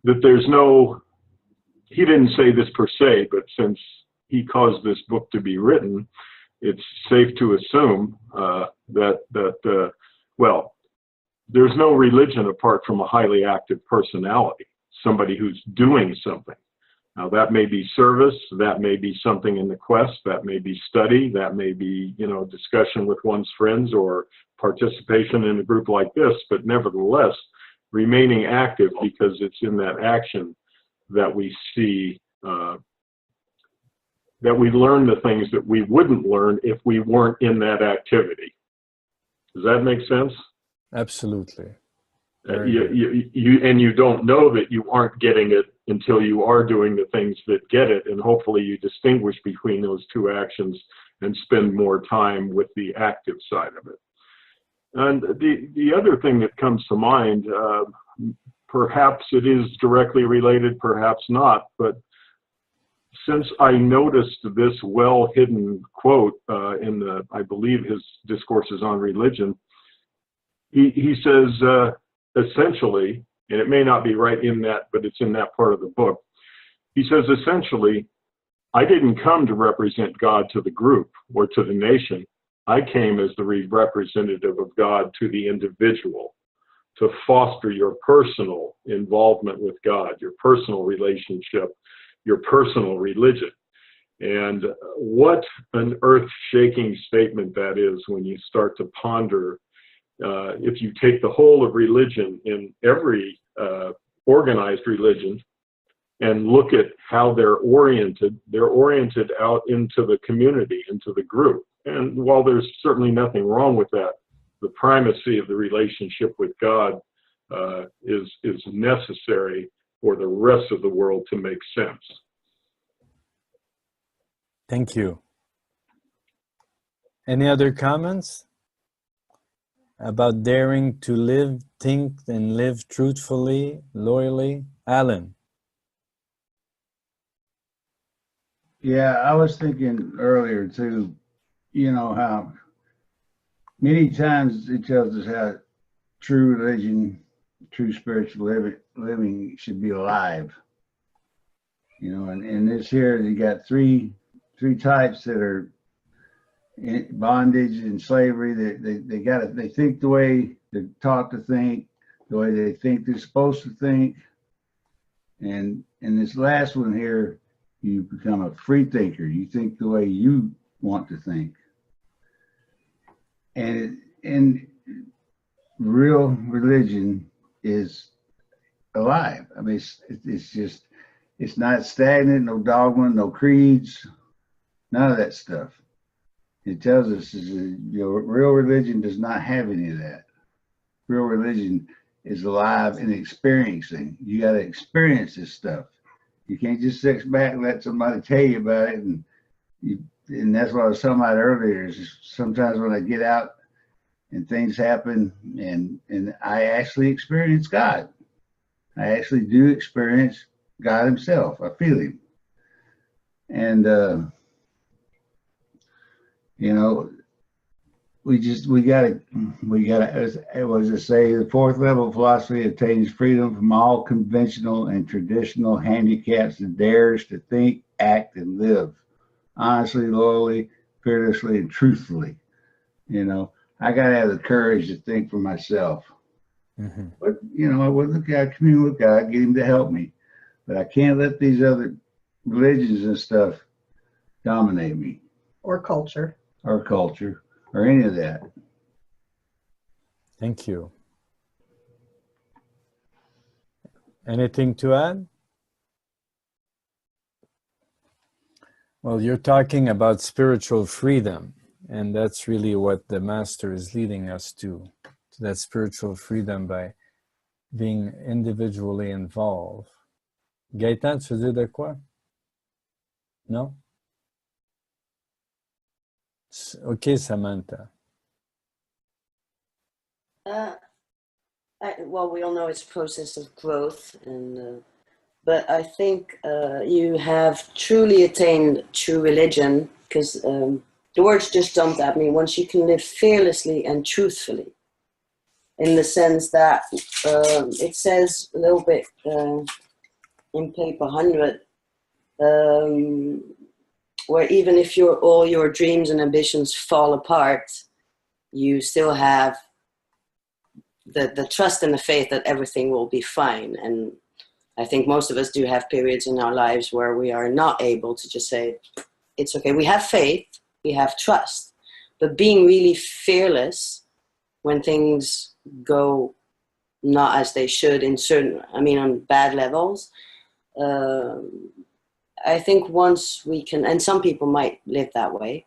that there's no, he didn't say this per se, but since he caused this book to be written, it's safe to assume well, there's no religion apart from a highly active personality, somebody who's doing something. Now that may be service, that may be something in the quest, that may be study, that may be, you know, discussion with one's friends or participation in a group like this, but nevertheless, remaining active, because it's in that action that we see, that we learn the things that we wouldn't learn if we weren't in that activity. Does that make sense?
Absolutely.
You don't know that you aren't getting it until you are doing the things that get it, and hopefully you distinguish between those two actions and spend more time with the active side of it. And the other thing that comes to mind, perhaps it is directly related, perhaps not, but since I noticed this well-hidden quote in the, I believe his discourses on religion, he says, essentially, and it may not be right in that, but it's in that part of the book. He says, essentially, I didn't come to represent God to the group or to the nation. I came as the representative of God to the individual, to foster your personal involvement with God, your personal relationship, your personal religion. And what an earth-shaking statement that is when you start to ponder. If you take the whole of religion in every organized religion and look at how they're oriented out into the community, into the group. And while there's certainly nothing wrong with that, the primacy of the relationship with God is necessary for the rest of the world to make sense.
Thank you. Any other comments about daring to live, think, and live truthfully, loyally? Alan.
Yeah, I was thinking earlier too, you know, how many times it tells us how true religion, true spiritual living should be alive. You know, and in this here, you got three types that are in bondage and slavery. They think the way they're taught to think, the way they think they're supposed to think. And in this last one here, you become a free thinker. You think the way you want to think. And real religion is alive. I mean, it's not stagnant, no dogma, no creeds, none of that stuff. It tells us real religion does not have any of that. Real religion is alive and experiencing. You got to experience this stuff. You can't just sit back and let somebody tell you about it. And that's what I was talking about earlier. Is sometimes when I get out and things happen, and I actually experience God. I actually do experience God Himself. I feel Him. And you know, we gotta, what does it say? The fourth level of philosophy attains freedom from all conventional and traditional handicaps and dares to think, act, and live honestly, loyally, fearlessly, and truthfully. You know, I gotta have the courage to think for myself.
Mm-hmm.
But you know, I would look at, commune with God, get Him to help me. But I can't let these other religions and stuff dominate me.
Or culture.
Or culture, or any of that.
Thank you. Anything to add? Well, you're talking about spiritual freedom, and that's really what the Master is leading us to that spiritual freedom by being individually involved. Gaëtan, tu veux dire de quoi? No? Okay, Samantha.
Well, we all know it's a process of growth, and but I think you have truly attained true religion, because the words just jumped at me. Once you can live fearlessly and truthfully, in the sense that it says a little bit in paper 100, where even if all your dreams and ambitions fall apart, you still have the trust and the faith that everything will be fine. And I think most of us do have periods in our lives where we are not able to just say, it's okay. We have faith, we have trust, but being really fearless when things go not as they should in certain, on bad levels, I think once we can, and some people might live that way,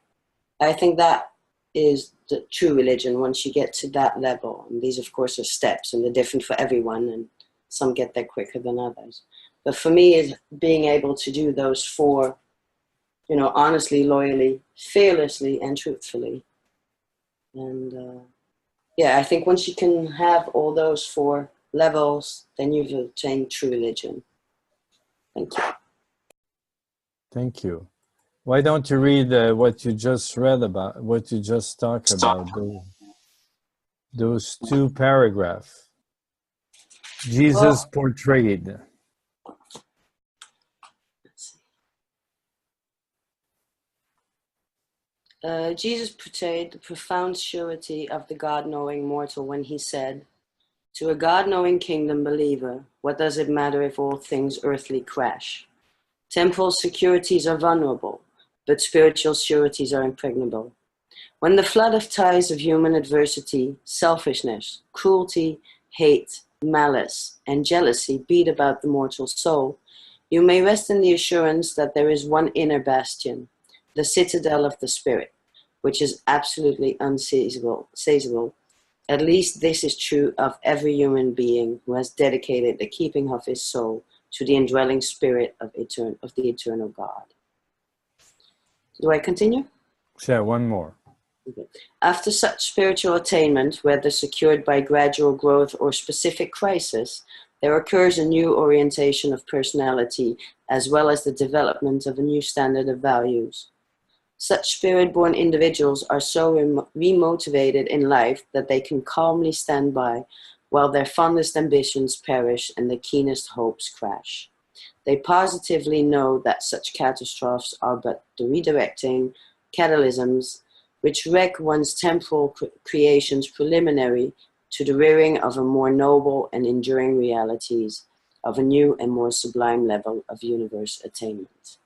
I think that is the true religion once you get to that level. And these, of course, are steps, and they're different for everyone, and some get there quicker than others. But for me, is being able to do those four, honestly, loyally, fearlessly, and truthfully. And I think once you can have all those four levels, then you've attained true religion. Thank you.
Thank you. Why don't you read what you just read about, what you just talked about, those two paragraphs. Jesus portrayed.
Jesus portrayed the profound surety of the God-knowing mortal when he said, "To a God-knowing kingdom believer, what does it matter if all things earthly crash? Temporal securities are vulnerable, but spiritual sureties are impregnable. When the flood of ties of human adversity, selfishness, cruelty, hate, malice, and jealousy beat about the mortal soul, you may rest in the assurance that there is one inner bastion, the citadel of the spirit, which is absolutely unseizable. At least this is true of every human being who has dedicated the keeping of his soul to the indwelling spirit of the eternal God." Do I continue?
Yeah, one more.
Okay. After such spiritual attainment, whether secured by gradual growth or specific crisis, there occurs a new orientation of personality, as well as the development of a new standard of values. Such spirit-born individuals are so remotivated in life that they can calmly stand by while their fondest ambitions perish and the keenest hopes crash. They positively know that such catastrophes are but the redirecting catalysms which wreck one's temporal creations preliminary to the rearing of a more noble and enduring realities of a new and more sublime level of universe attainment.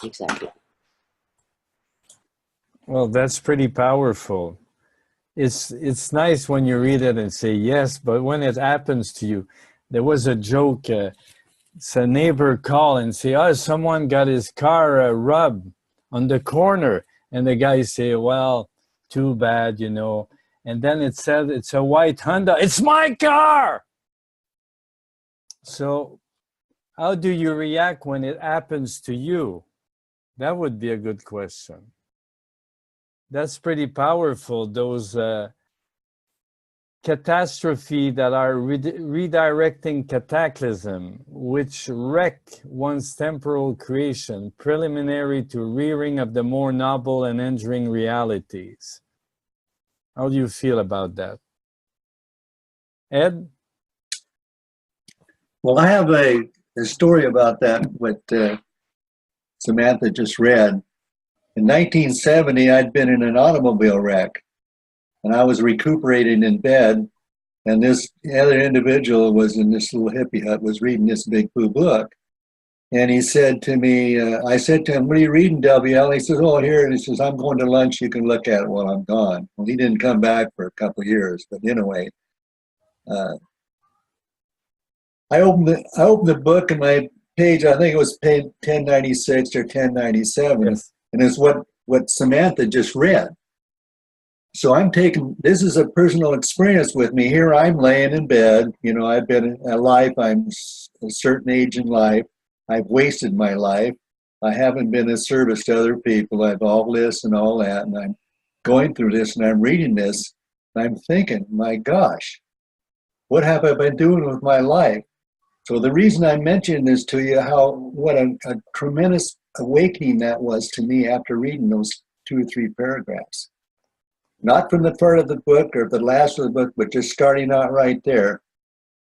Exactly.
Well, that's pretty powerful. It's nice when you read it and say yes, but when it happens to you, there was a joke. It's a neighbor call and say, "Oh, someone got his car rubbed on the corner," and the guy say, "Well, too bad, And then it said it's a white Honda. It's my car. So, how do you react when it happens to you? That would be a good question. That's pretty powerful, those catastrophe that are redirecting cataclysm, which wreck one's temporal creation, preliminary to rearing of the more noble and enduring realities. How do you feel about that? Ed?
Well, I have a story about that, what Samantha just read. In 1970, I'd been in an automobile wreck, and I was recuperating in bed, and this other individual was in this little hippie hut, was reading this big blue book. And he said to me, I said to him, what are you reading, WL? He says, oh, here. And he says, I'm going to lunch. You can look at it while I'm gone. Well, he didn't come back for a couple of years, but anyway, I opened the book, and my page, I think it was page 1096 or 1097, yes. And it's what Samantha just read. So I'm taking, this is a personal experience with me. Here I'm laying in bed. You know, I've been alive. I'm a certain age in life. I've wasted my life. I haven't been of service to other people. I've all this and all that. And I'm going through this, and I'm reading this, and I'm thinking, my gosh, what have I been doing with my life? So the reason I mentioned this to you, what a tremendous awakening that was to me after reading those 2 or 3 paragraphs. Not from the front of the book or the last of the book, but just starting out right there.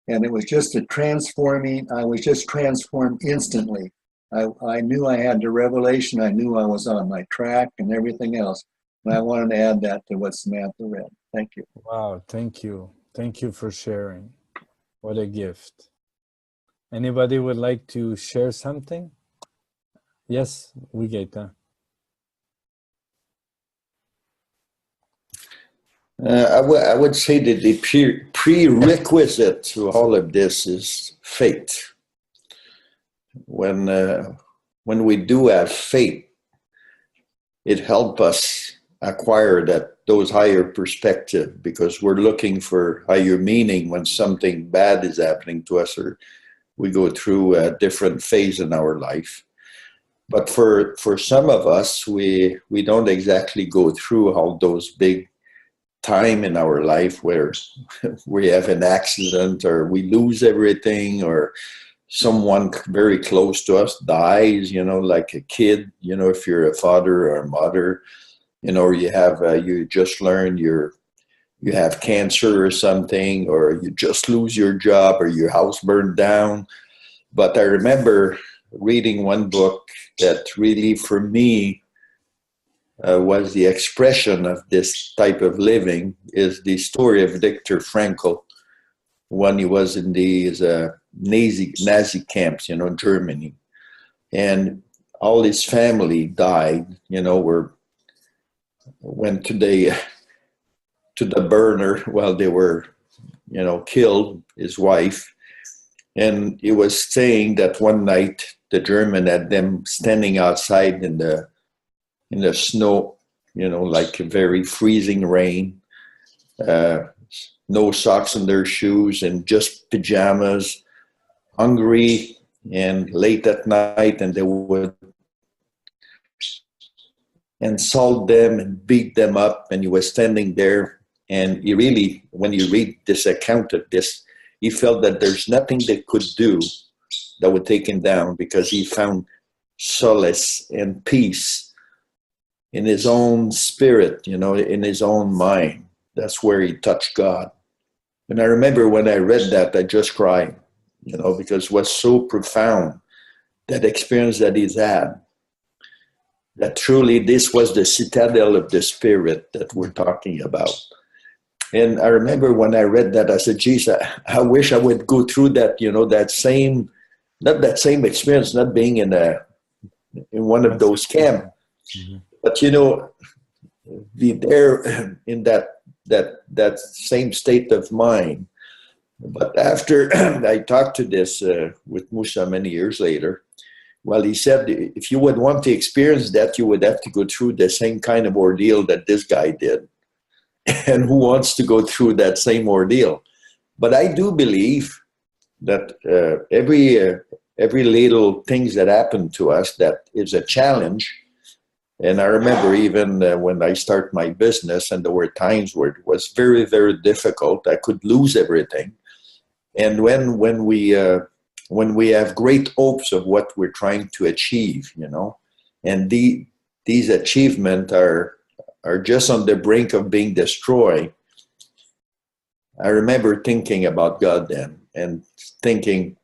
And it was just a transforming, I was just transformed instantly. I knew I had the revelation. I knew I was on my track and everything else. And I wanted to add that to what Samantha read. Thank you.
Wow, thank you. Thank you for sharing. What a gift. Anybody would like to share something? Yes, Wigeta.
I would say that the prerequisite to all of this is faith. When we do have faith, it helps us acquire those higher perspective, because we're looking for higher meaning when something bad is happening to us, or we go through a different phase in our life. But for some of us, we don't exactly go through all those big time in our life where we have an accident, or we lose everything, or someone very close to us dies, you know, like a kid, you know, if you're a father or a mother, you know, or you have, you just learned you have cancer or something, or you just lose your job, or your house burned down. But I remember reading one book that really, for me, was the expression of this type of living, is the story of Viktor Frankl when he was in these Nazi camps, you know, Germany. And all his family died, you know, went to the burner while they were, you know, killed, his wife. And he was saying that one night the German had them standing outside in the snow, you know, like a very freezing rain, no socks in their shoes and just pajamas, hungry and late at night, and they would insult them and beat them up. And he was standing there, and he really, when you read this account of this, he felt that there's nothing they could do that would take him down, because he found solace and peace in his own spirit, you know, in his own mind. That's where he touched God. And I remember when I read that, I just cried, you know, because it was so profound, that experience that he's had, that truly this was the citadel of the spirit that we're talking about. And I remember when I read that, I said, geez, I wish I would go through that, you know, that same, not that same experience, not being in one of those camps. Mm-hmm. But, you know, be there in that same state of mind. But after I talked to this with Musa many years later, well, he said, if you would want to experience that, you would have to go through the same kind of ordeal that this guy did. And who wants to go through that same ordeal? But I do believe that every little things that happen to us that is a challenge. And I remember even when I started my business, and there were times where it was very, very difficult. I could lose everything. And when we have great hopes of what we're trying to achieve, you know, and these achievements are are just on the brink of being destroyed, I remember thinking about God then and thinking,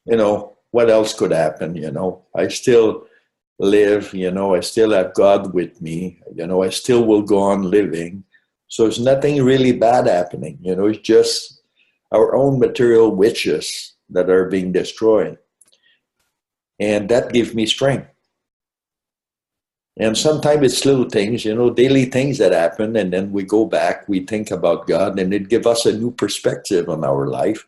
what else could happen? I still live, I still have God with me, I still will go on living. So there's nothing really bad happening, it's just our own material witches that are being destroyed. And that gave me strength. And sometimes it's little things, daily things that happen, and then we go back, we think about God, and it gives us a new perspective on our life,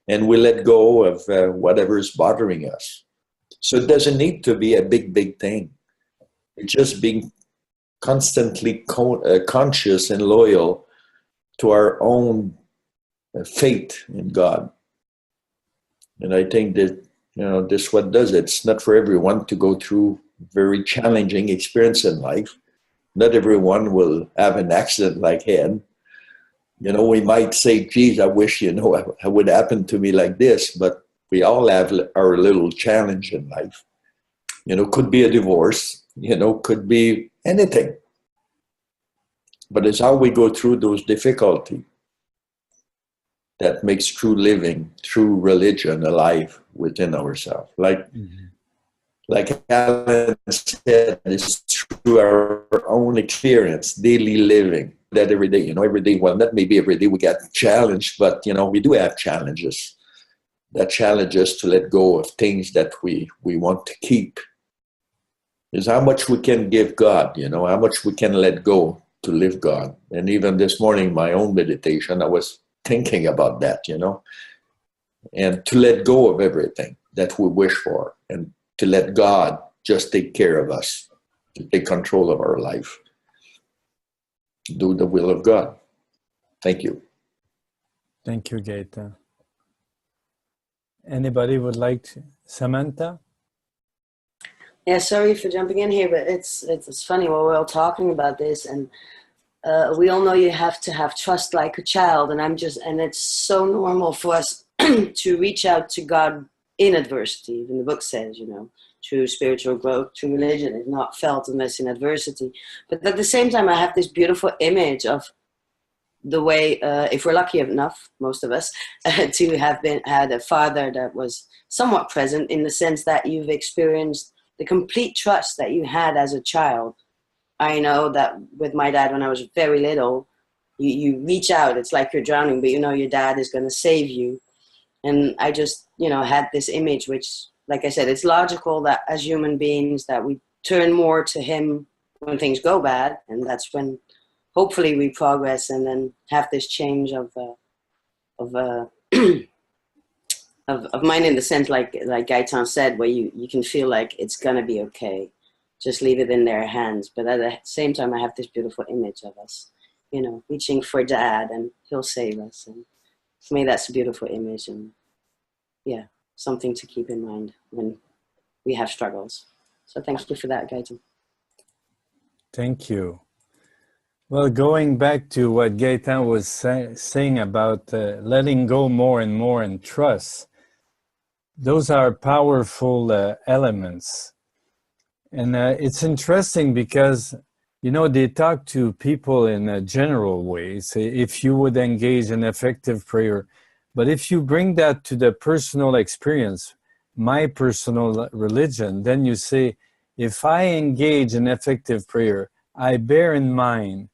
and we let go of whatever is bothering us. So it doesn't need to be a big thing. It's just being constantly conscious and loyal to our own faith in God. And I think that, this what does it. It's not for everyone to go through very challenging experience in life. Not everyone will have an accident like head. We might say, geez, I wish, it would happen to me like this, but we all have our little challenge in life. Could be a divorce, could be anything. But it's how we go through those difficulties that makes true living, true religion alive within ourselves. Like Alan said, it's through our own experience, daily living, that every day, every day, well, not maybe every day we get challenged, but, we do have challenges. That challenge us to let go of things that we want to keep. Is how much we can give God, how much we can let go to live God. And even this morning, my own meditation, I was thinking about that, and to let go of everything that we wish for, and to let God just take care of us, to take control of our life, do the will of God. Thank you.
Thank you, Gaetan. Anybody would like to? Samantha?
Yeah, sorry for jumping in here, but it's funny while we're all talking about this, and we all know you have to have trust like a child, and it's so normal for us to reach out to God in adversity. Even the book says, true spiritual growth, true religion is not felt unless in adversity. But at the same time, I have this beautiful image of the way, if we're lucky enough, most of us, to have had a father that was somewhat present, in the sense that you've experienced the complete trust that you had as a child. I know that with my dad, when I was very little, you reach out, it's like you're drowning, but your dad is going to save you. And I just, had this image, which, like I said, it's logical that as human beings that we turn more to him when things go bad. And that's when hopefully we progress and then have this change of mind, in the sense, like Gaetan said, where you can feel like it's going to be okay. Just leave it in their hands. But at the same time, I have this beautiful image of us, reaching for Dad, and he'll save us. And for me, that's a beautiful image, and yeah, something to keep in mind when we have struggles. So thank you for that, Gaetan.
Thank you. Well, going back to what Gaetan was saying about letting go more and more and trust, those are powerful elements. And it's interesting because, they talk to people in a general way. Say, if you would engage in effective prayer, but if you bring that to the personal experience, my personal religion, then you say, if I engage in effective prayer, I bear in mind,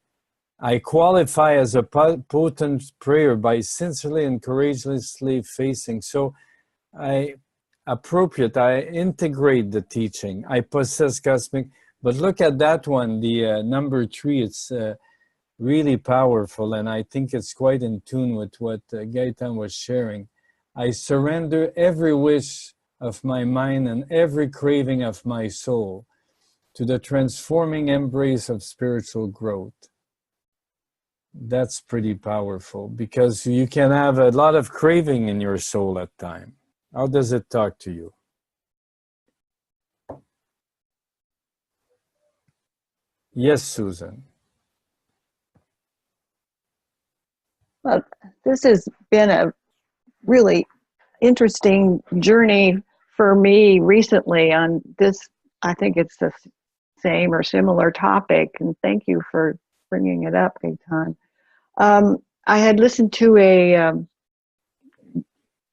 I qualify as a potent prayer by sincerely and courageously facing. So I integrate the teaching. I possess cosmic. But look at that one, the number 3, it's really powerful, and I think it's quite in tune with what Gaetan was sharing. I surrender every wish of my mind and every craving of my soul to the transforming embrace of spiritual growth. That's pretty powerful, because you can have a lot of craving in your soul at times. How does it talk to you? Yes, Susan.
Well, this has been a really interesting journey for me recently on this. I think it's the same or similar topic, and thank you for bringing it up, Gaetan. I had listened to a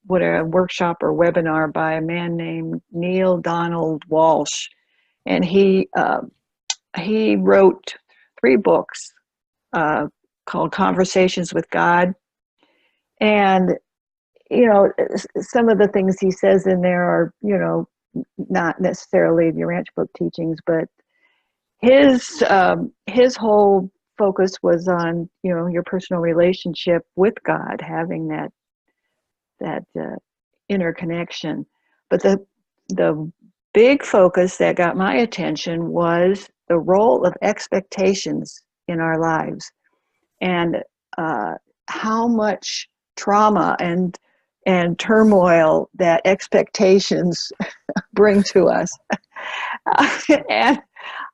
workshop or webinar by a man named Neil Donald Walsh, and he wrote 3 books called Conversations with God. And, you know, some of the things he says in there are, you know, not necessarily the Urantia Book teachings, but his whole focus was on, you know, your personal relationship with God, having that interconnection. But the big focus that got my attention was the role of expectations in our lives, and how much trauma and turmoil that expectations bring to us.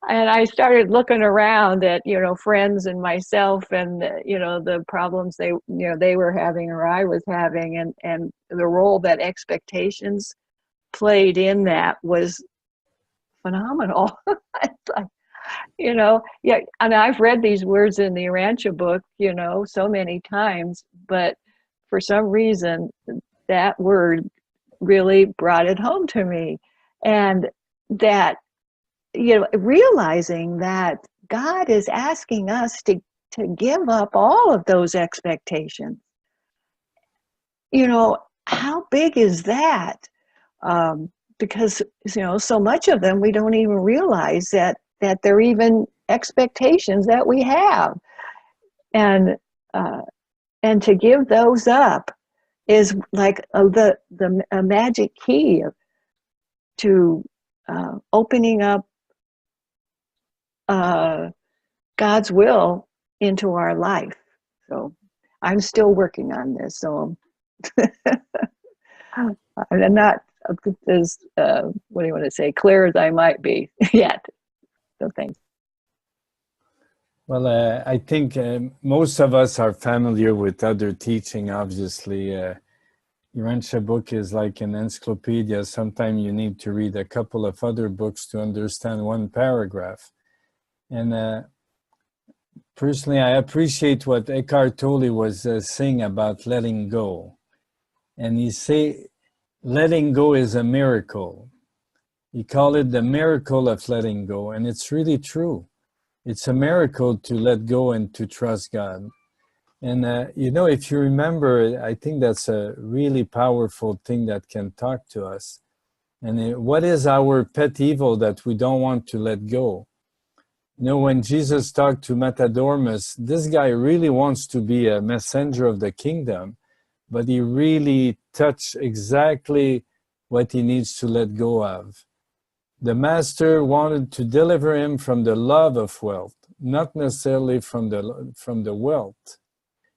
And I started looking around at, you know, friends and myself, and you know, the problems they were having or I was having, and the role that expectations played in that was phenomenal. It's like, you know, yeah, and I've read these words in the Urantia book, you know, so many times, but for some reason that word really brought it home to me. And that, you know, realizing that God is asking us to give up all of those expectations. You know, how big is that? Because, you know, so much of them we don't even realize that they're even expectations that we have, and to give those up is like a magic key to opening up God's will into our life. So I'm still working on this. So I'm not as what do you want to say, clear as I might be yet. So thanks.
Well, I think most of us are familiar with other teaching, obviously. Urantia Book is like an encyclopedia. Sometimes you need to read a couple of other books to understand one paragraph. And personally, I appreciate what Eckhart Tolle was saying about letting go. And he say, letting go is a miracle. He called it the miracle of letting go. And it's really true. It's a miracle to let go and to trust God. And, you know, if you remember, I think that's a really powerful thing that can talk to us. And what is our pet evil that we don't want to let go? You know, when Jesus talked to Matadormus, this guy really wants to be a messenger of the kingdom, but he really touched exactly what he needs to let go of. The master wanted to deliver him from the love of wealth, not necessarily from the wealth.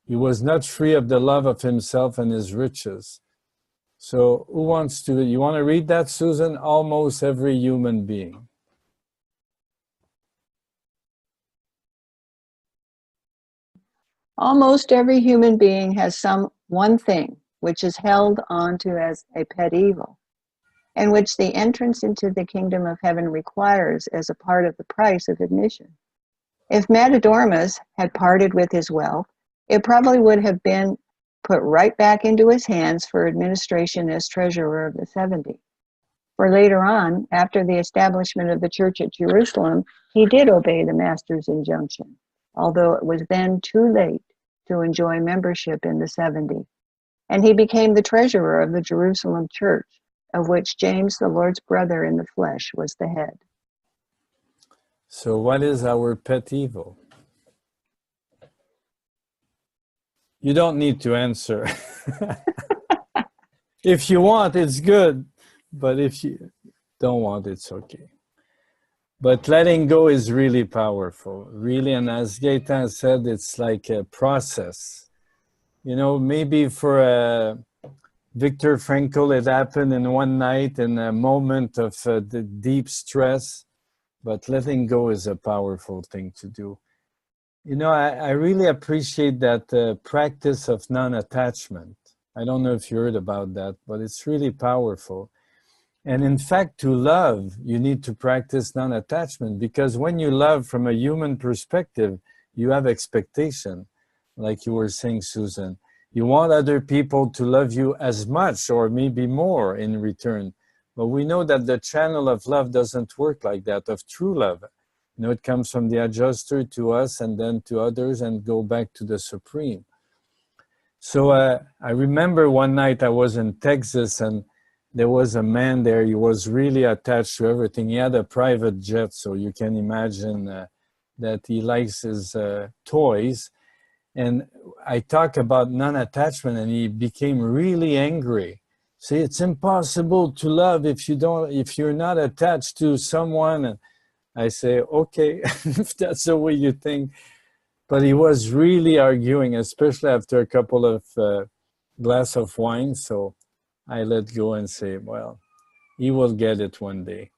He was not free of the love of himself and his riches. So who wants to, you want to read that, Susan? Almost every human being.
Almost every human being has some one thing which is held onto as a pet evil, and which the entrance into the kingdom of heaven requires as a part of the price of admission. If Matadormus had parted with his wealth, it probably would have been put right back into his hands for administration as treasurer of the 70. For later on, after the establishment of the church at Jerusalem, he did obey the master's injunction, although it was then too late to enjoy membership in the 70. And he became the treasurer of the Jerusalem church, of which James, the Lord's brother in the flesh, was the head.
So what is our pet evil? You don't need to answer. If you want, it's good. But if you don't want, it's okay. But letting go is really powerful, really. And as Gaetan said, it's like a process. You know, maybe for Viktor Frankl, it happened in one night in a moment of the deep stress. But letting go is a powerful thing to do. You know, I really appreciate that practice of non-attachment. I don't know if you heard about that, but it's really powerful. And in fact, to love, you need to practice non-attachment, because when you love from a human perspective, you have expectation, like you were saying, Susan. You want other people to love you as much or maybe more in return. But we know that the channel of love doesn't work like that, of true love. You know, it comes from the adjuster to us and then to others and go back to the Supreme. So I remember one night I was in Texas and there was a man there. He was really attached to everything. He had a private jet, so you can imagine that he likes his toys. And I talk about non-attachment, and he became really angry. See, it's impossible to love if you're not attached to someone. And I say, okay, if that's the way you think. But he was really arguing, especially after a couple of glass of wine. So I let go and say, well, he will get it one day.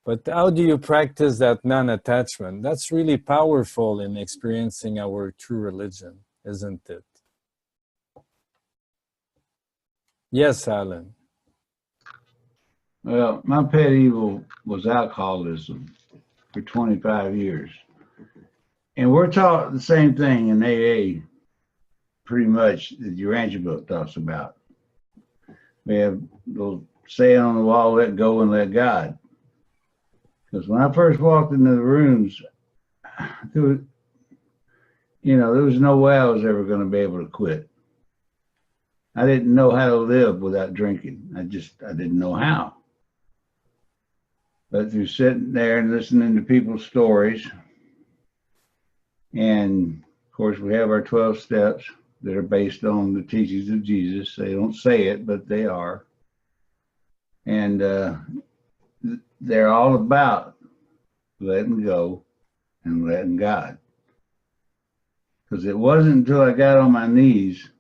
But how do you practice that non-attachment? That's really powerful in experiencing our true religion, isn't it? Yes, Alan.
Well, my pet evil was alcoholism for 25 years. And we're taught the same thing in AA, pretty much, that the Urantia Book talks about. We have the saying on the wall, let go and let God. Because when I first walked into the rooms, there was no way I was ever going to be able to quit. I didn't know how to live without drinking. I didn't know how. But through sitting there and listening to people's stories, and of course we have our 12 steps that are based on the teachings of Jesus. They don't say it, but they are. And they're all about letting go and letting God. Because it wasn't until I got on my knees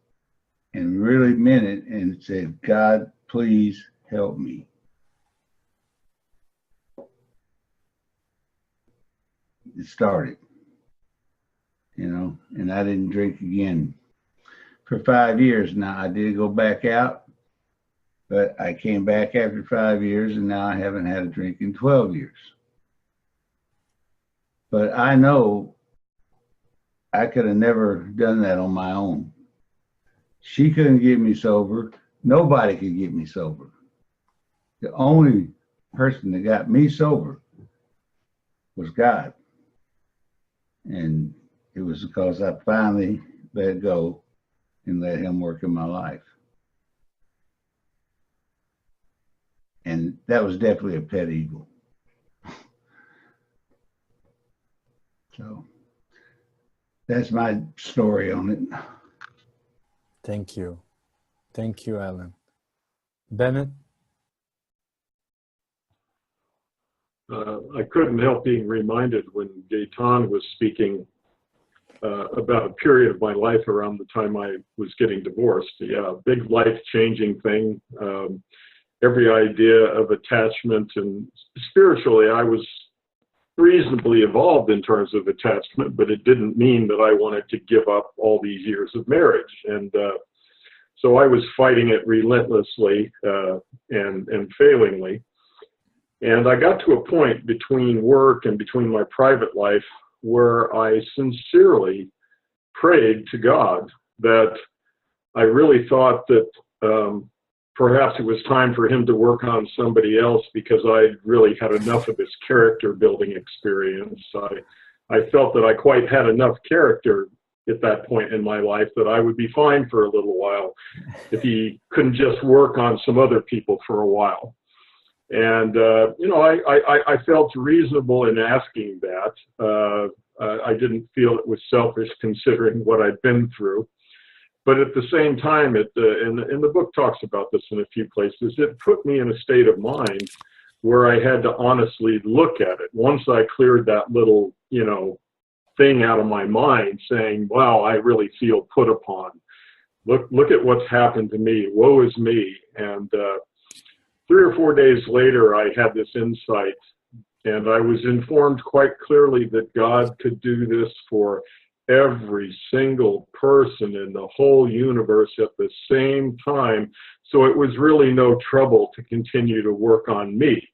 and really meant it and said, God, please help me. It started, and I didn't drink again for 5 years. Now, I did go back out, but I came back after 5 years, and now I haven't had a drink in 12 years. But I know I could have never done that on my own. She couldn't get me sober. Nobody could get me sober. The only person that got me sober was God. And it was because I finally let go and let him work in my life. And that was definitely a pet evil. So that's my story on it.
Thank you. Thank you, Alan. Bennett?
I couldn't help being reminded when Gaetan was speaking about a period of my life around the time I was getting divorced. Yeah, big life-changing thing. Every idea of attachment, and spiritually I was reasonably evolved in terms of attachment, but it didn't mean that I wanted to give up all these years of marriage. And so I was fighting it relentlessly and failingly. And I got to a point between work and between my private life where I sincerely prayed to God that I really thought that perhaps it was time for him to work on somebody else, because I really had enough of this character building experience. I felt that I quite had enough character at that point in my life that I would be fine for a little while if he couldn't just work on some other people for a while. And, I felt reasonable in asking that. I didn't feel it was selfish considering what I'd been through. But at the same time, and the book talks about this in a few places, it put me in a state of mind where I had to honestly look at it. Once I cleared that little, thing out of my mind saying, wow, I really feel put upon. Look at what's happened to me. Woe is me. And 3 or 4 days later, I had this insight, and I was informed quite clearly that God could do this for every single person in the whole universe at the same time. So it was really no trouble to continue to work on me.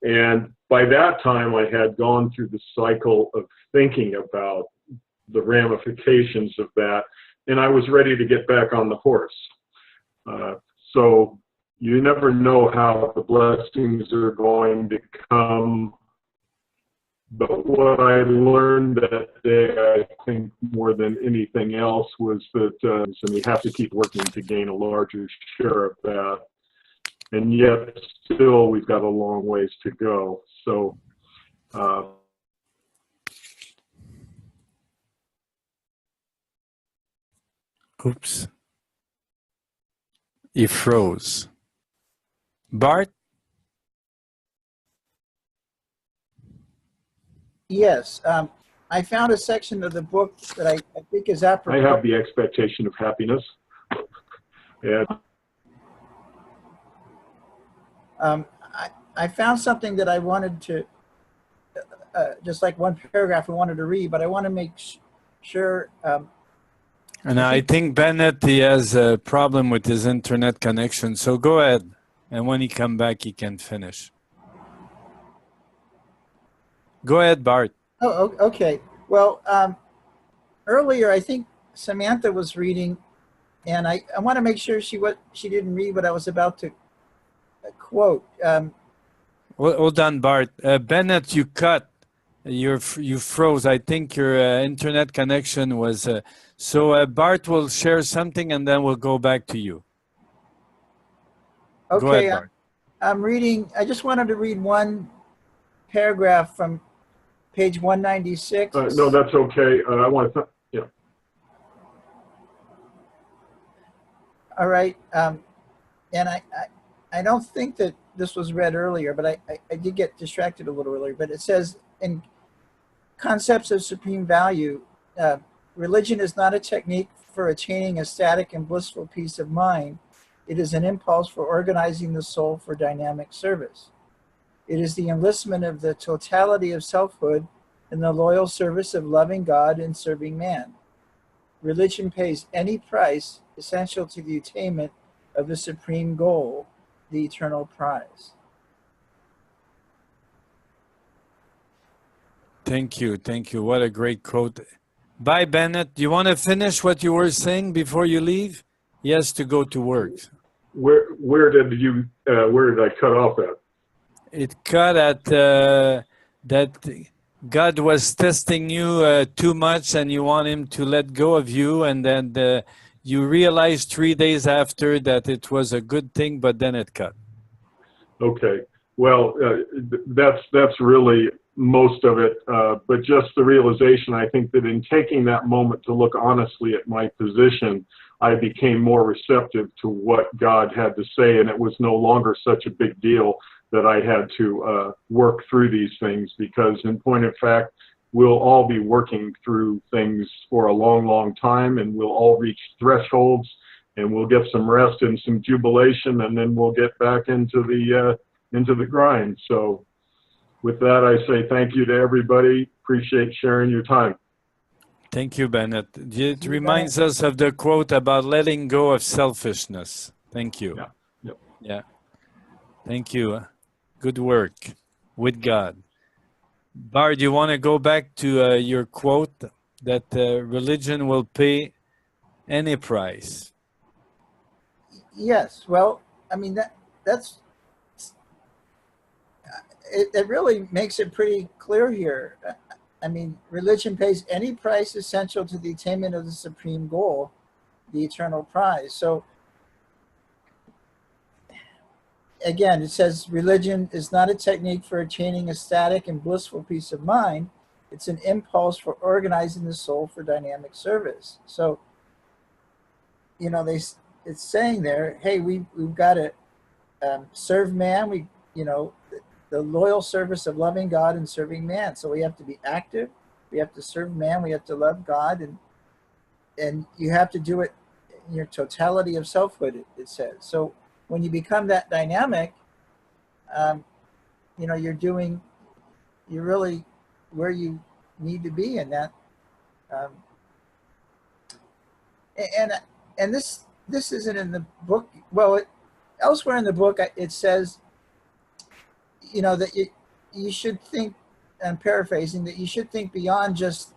And by that time, I had gone through the cycle of thinking about the ramifications of that, and I was ready to get back on the horse. So you never know how the blessings are going to come. But what I learned that day, I think more than anything else, was that and we have to keep working to gain a larger share of that. And yet still we've got a long ways to go. So
oops. He froze. Bart?
Yes. I found a section of the book that I think is apropos.
I have the expectation of happiness. Yeah.
I found something that I wanted to, just like one paragraph I wanted to read, but I want to make sure.
And I think Bennett, he has a problem with his internet connection. So go ahead. And when he come back, he can finish. Go ahead, Bart.
Oh, okay. Well, earlier, I think Samantha was reading, and I want to make sure she didn't read what I was about to quote.
Hold on, Bart. Bennett, you cut. You froze. I think your internet connection was... so Bart will share something, and then we'll go back to you.
Okay,
go ahead, Bart.
I'm reading... I just wanted to read one paragraph from page 196.
No, that's okay. I want to... Yeah.
All right. And I don't think that this was read earlier, but I did get distracted a little earlier. But it says, in Concepts of Supreme Value, religion is not a technique for attaining a static and blissful peace of mind. It is an impulse for organizing the soul for dynamic service. It is the enlistment of the totality of selfhood in the loyal service of loving God and serving man. Religion pays any price essential to the attainment of the supreme goal, the eternal prize.
Thank you. Thank you. What a great quote. Bye, Bennett. Do you want to finish what you were saying before you leave? He has to go to work.
Where did I cut off at?
It cut at that God was testing you too much and you want him to let go of you, and then you realized 3 days after that it was a good thing, but then it cut.
Okay. Well, that's really most of it, but just the realization, I think that in taking that moment to look honestly at my position, I became more receptive to what God had to say, and it was no longer such a big deal that I had to work through these things, because in point of fact, we'll all be working through things for a long, long time, and we'll all reach thresholds, and we'll get some rest and some jubilation, and then we'll get back into the grind. So with that, I say thank you to everybody. Appreciate sharing your time.
Thank you, Bennett. It reminds us of the quote about letting go of selfishness. Thank you.
Yeah. Yep.
Yeah. Thank you. Good work with God. Bart, do you want to go back to your quote that religion will pay any price?
Yes. Well, I mean, that's it really makes it pretty clear here. I mean, religion pays any price essential to the attainment of the supreme goal, the eternal prize. So again, it says religion is not a technique for attaining a static and blissful peace of mind. It's an impulse for organizing the soul for dynamic service. So, you know, it's saying there, hey, we've got to serve man. The loyal service of loving God and serving man. So we have to be active. We have to serve man. We have to love God, and you have to do it in your totality of selfhood, it says. So when you become that dynamic, you're really where you need to be in that and this isn't in the book. Well, elsewhere in the book it says, you know, that you should think, I'm paraphrasing, that you should think beyond just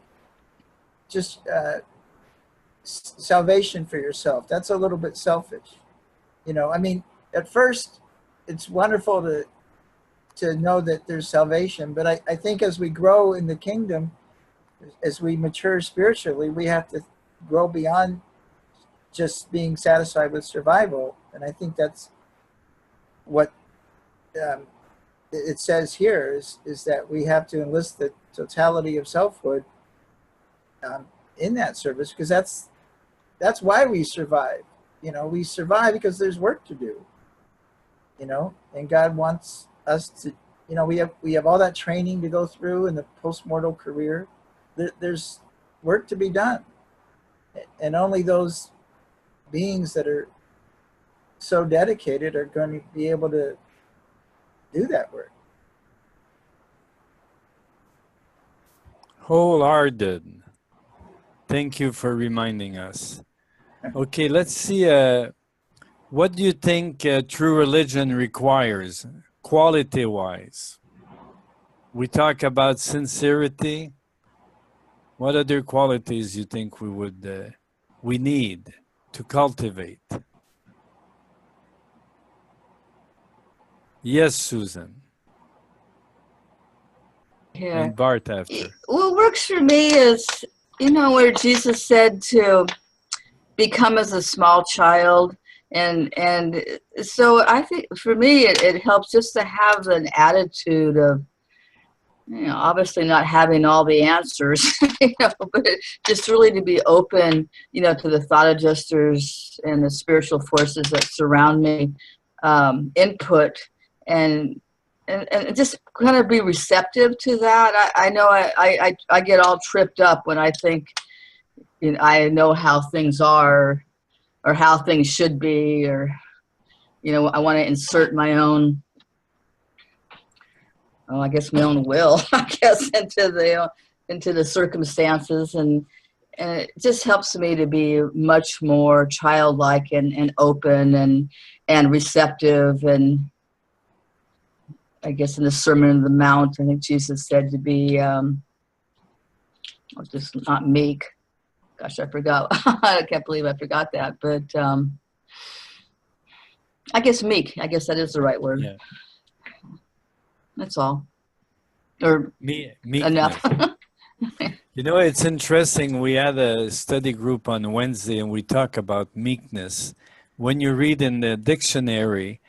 salvation for yourself. That's a little bit selfish. You know, I mean, at first it's wonderful to know that there's salvation, but I think as we grow in the kingdom, as we mature spiritually, we have to grow beyond just being satisfied with survival. And I think that's what it says here is that we have to enlist the totality of selfhood in that service, because that's why we survive. You know, we survive because there's work to do, you know, and God wants us to, you know, we have all that training to go through in the post-mortal career. There's work to be done, and only those beings that are so dedicated are going to be able to do that work.
Wholehearted. Thank you for reminding us. Okay, let's see. What do you think true religion requires, quality-wise? We talk about sincerity. What other qualities you think we need to cultivate? Yes, Susan.
Yeah.
And Bart after.
What works for me is, you know, where Jesus said to become as a small child. And so I think for me, it helps just to have an attitude of, you know, obviously not having all the answers, you know, but just really to be open, you know, to the thought adjusters and the spiritual forces that surround me, input, and just kind of be receptive to that. I know I get all tripped up when I think, you know, I know how things are or how things should be, or, you know, I want to insert my own, I guess my own will, I guess, into the circumstances, and it just helps me to be much more childlike and open and receptive. And I guess in the Sermon on the Mount, I think Jesus said to be just not meek. Gosh, I forgot. I can't believe I forgot that. But I guess meek. I guess that is the right word.
Yeah.
That's all. Or
meekness.
Enough.
You know, it's interesting. We had a study group on Wednesday, and we talk about meekness. When you read in the dictionary,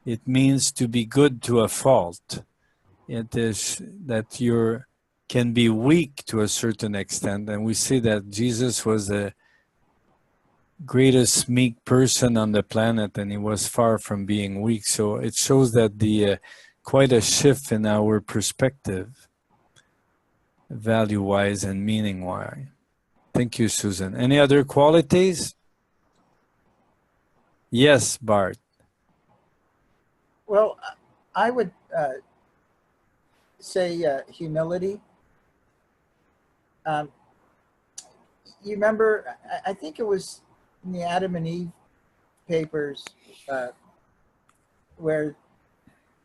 it means to be good to a fault. It is that you can be weak to a certain extent, and we see that Jesus was the greatest meek person on the planet, and he was far from being weak. So it shows that the quite a shift in our perspective, value-wise and meaning-wise. Thank you, Susan. Any other qualities? Yes, Bart.
Well, I would say humility. You remember, I think it was in the Adam and Eve papers where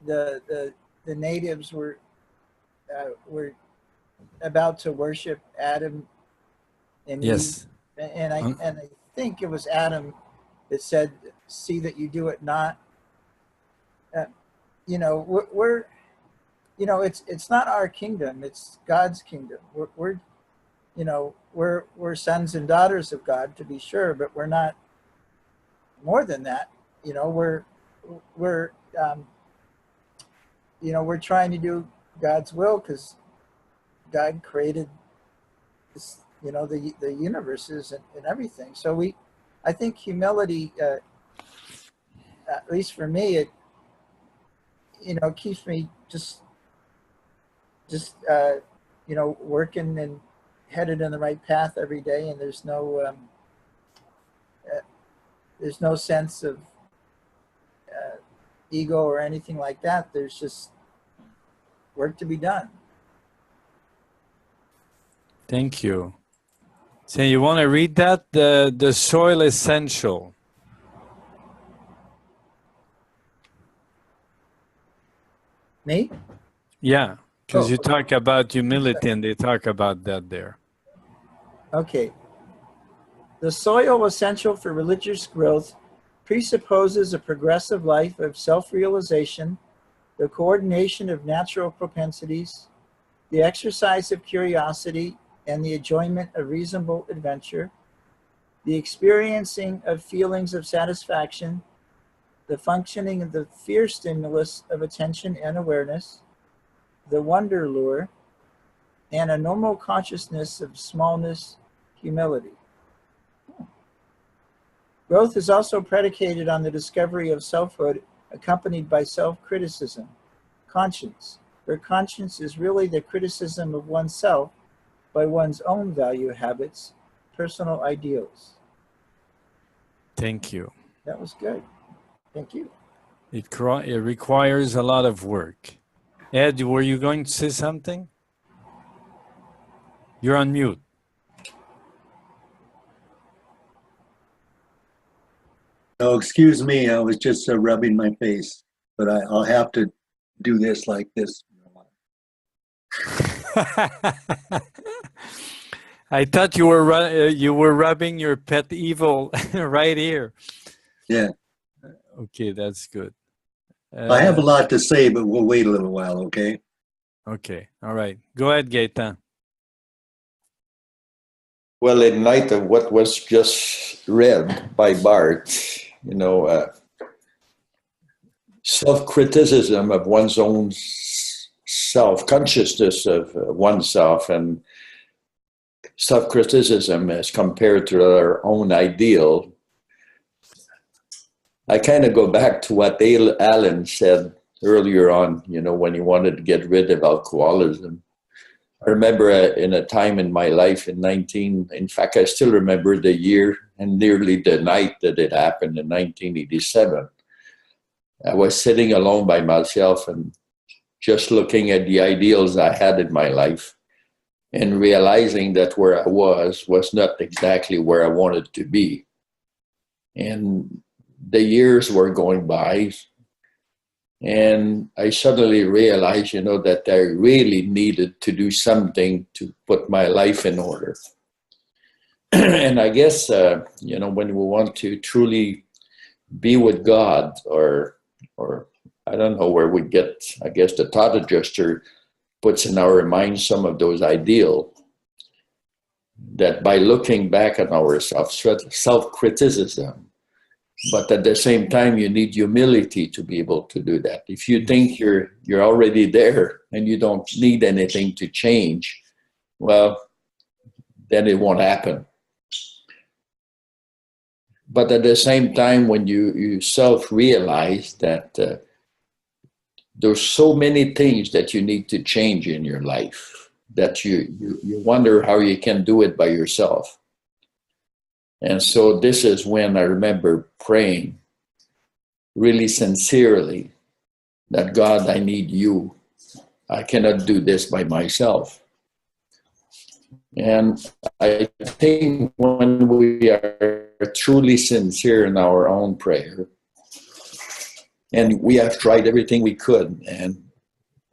the natives were about to worship Adam and
Yes.
Eve, and I think it was Adam that said, "See that you do it not." You know, we're you know, it's not our kingdom; it's God's kingdom. We're you know, we're sons and daughters of God, to be sure, but we're not more than that. You know, we're you know, we're trying to do God's will because God created this, you know, the universes and everything. So I think humility, at least for me, it, you know, keeps me just you know, working and headed in the right path every day, and there's no sense of ego or anything like that. There's just work to be done.
Thank you. So you want to read that? The soil essential.
Me?
Yeah, because
Oh.
you talk about humility and they talk about that there.
Okay. The soil essential for religious growth presupposes a progressive life of self-realization, the coordination of natural propensities, the exercise of curiosity, and the enjoyment of reasonable adventure, the experiencing of feelings of satisfaction, the functioning of the fear stimulus of attention and awareness, the wonder lure, and a normal consciousness of smallness, humility. Growth is also predicated on the discovery of selfhood accompanied by self-criticism, conscience, where conscience is really the criticism of oneself by one's own value habits, personal ideals.
Thank you.
That was good. Thank you.
It requires a lot of work. Ed, were you going to say something? You're on mute.
No, excuse me, I was just rubbing my face, but I'll have to do this like this.
I thought you were rubbing your pet evil right here.
Yeah.
Okay, that's good.
I have a lot to say, but we'll wait a little while, okay?
Okay, all right. Go ahead, Gaetan.
Well, in light of what was just read by Bart, you know, self-criticism of one's own self-consciousness of oneself and self-criticism as compared to our own ideal. I kind of go back to what Alan said earlier on, you know, when he wanted to get rid of alcoholism. I remember in a time in my life in fact, I still remember the year and nearly the night that it happened in 1987. I was sitting alone by myself and just looking at the ideals I had in my life and realizing that where I was not exactly where I wanted to be. And the years were going by, and I suddenly realized, you know, that I really needed to do something to put my life in order. And I guess, you know, when we want to truly be with God, or I don't know where we get, I guess the thought adjuster puts in our minds some of those ideals, that by looking back at ourselves, self-criticism, but at the same time, you need humility to be able to do that. If you think you're already there and you don't need anything to change, well, then it won't happen. But at the same time, when you self-realize that there's so many things that you need to change in your life, that you wonder how you can do it by yourself. And so this is when I remember praying really sincerely that, God, I need you. I cannot do this by myself. And I think when we are truly sincere in our own prayer, and we have tried everything we could, and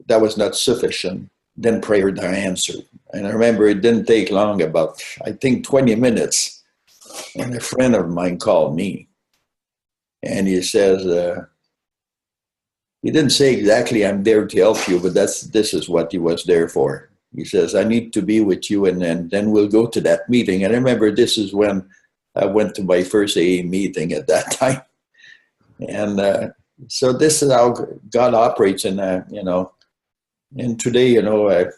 that was not sufficient, then prayer got answered. And I remember it didn't take long, about, I think, 20 minutes. And a friend of mine called me, and he says, he didn't say exactly, I'm there to help you, but this is what he was there for. He says, I need to be with you, and then we'll go to that meeting. And I remember this is when I went to my first AA meeting at that time. And so this is how God operates, and you know, and today, you know,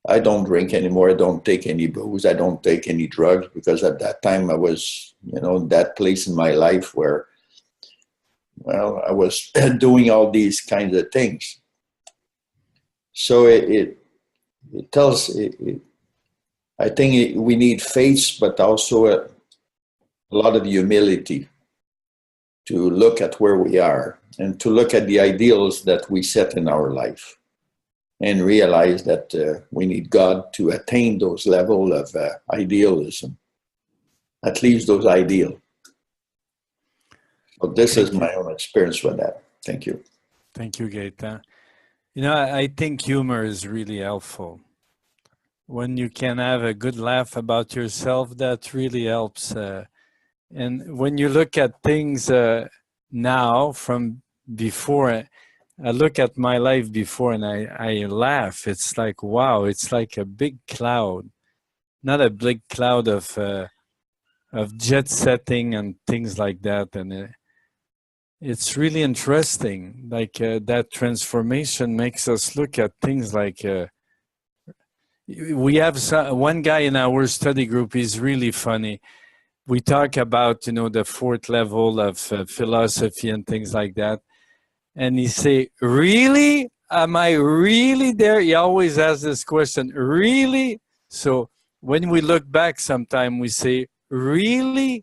I don't drink anymore. I don't take any booze. I don't take any drugs, because at that time I was, you know, in that place in my life where, well, I was doing all these kinds of things. So it tells, I think we need faith, but also a lot of humility to look at where we are and to look at the ideals that we set in our life. and realize that we need God to attain those level of idealism, at least those ideal. So this is my own experience with that. Thank you.
Thank you, Gaetan. You know, I think humor is really helpful. When you can have a good laugh about yourself, that really helps. And when you look at things now from before, I look at my life before and I laugh. It's like, wow, it's like a big cloud, not a big cloud of jet setting and things like that. And it's really interesting. Like that transformation makes us look at things like, we have one guy in our study group. He's really funny. We talk about, you know, the fourth level of philosophy and things like that. And he say, really? Am I really there? He always asks this question, really? So when we look back sometime, we say, really?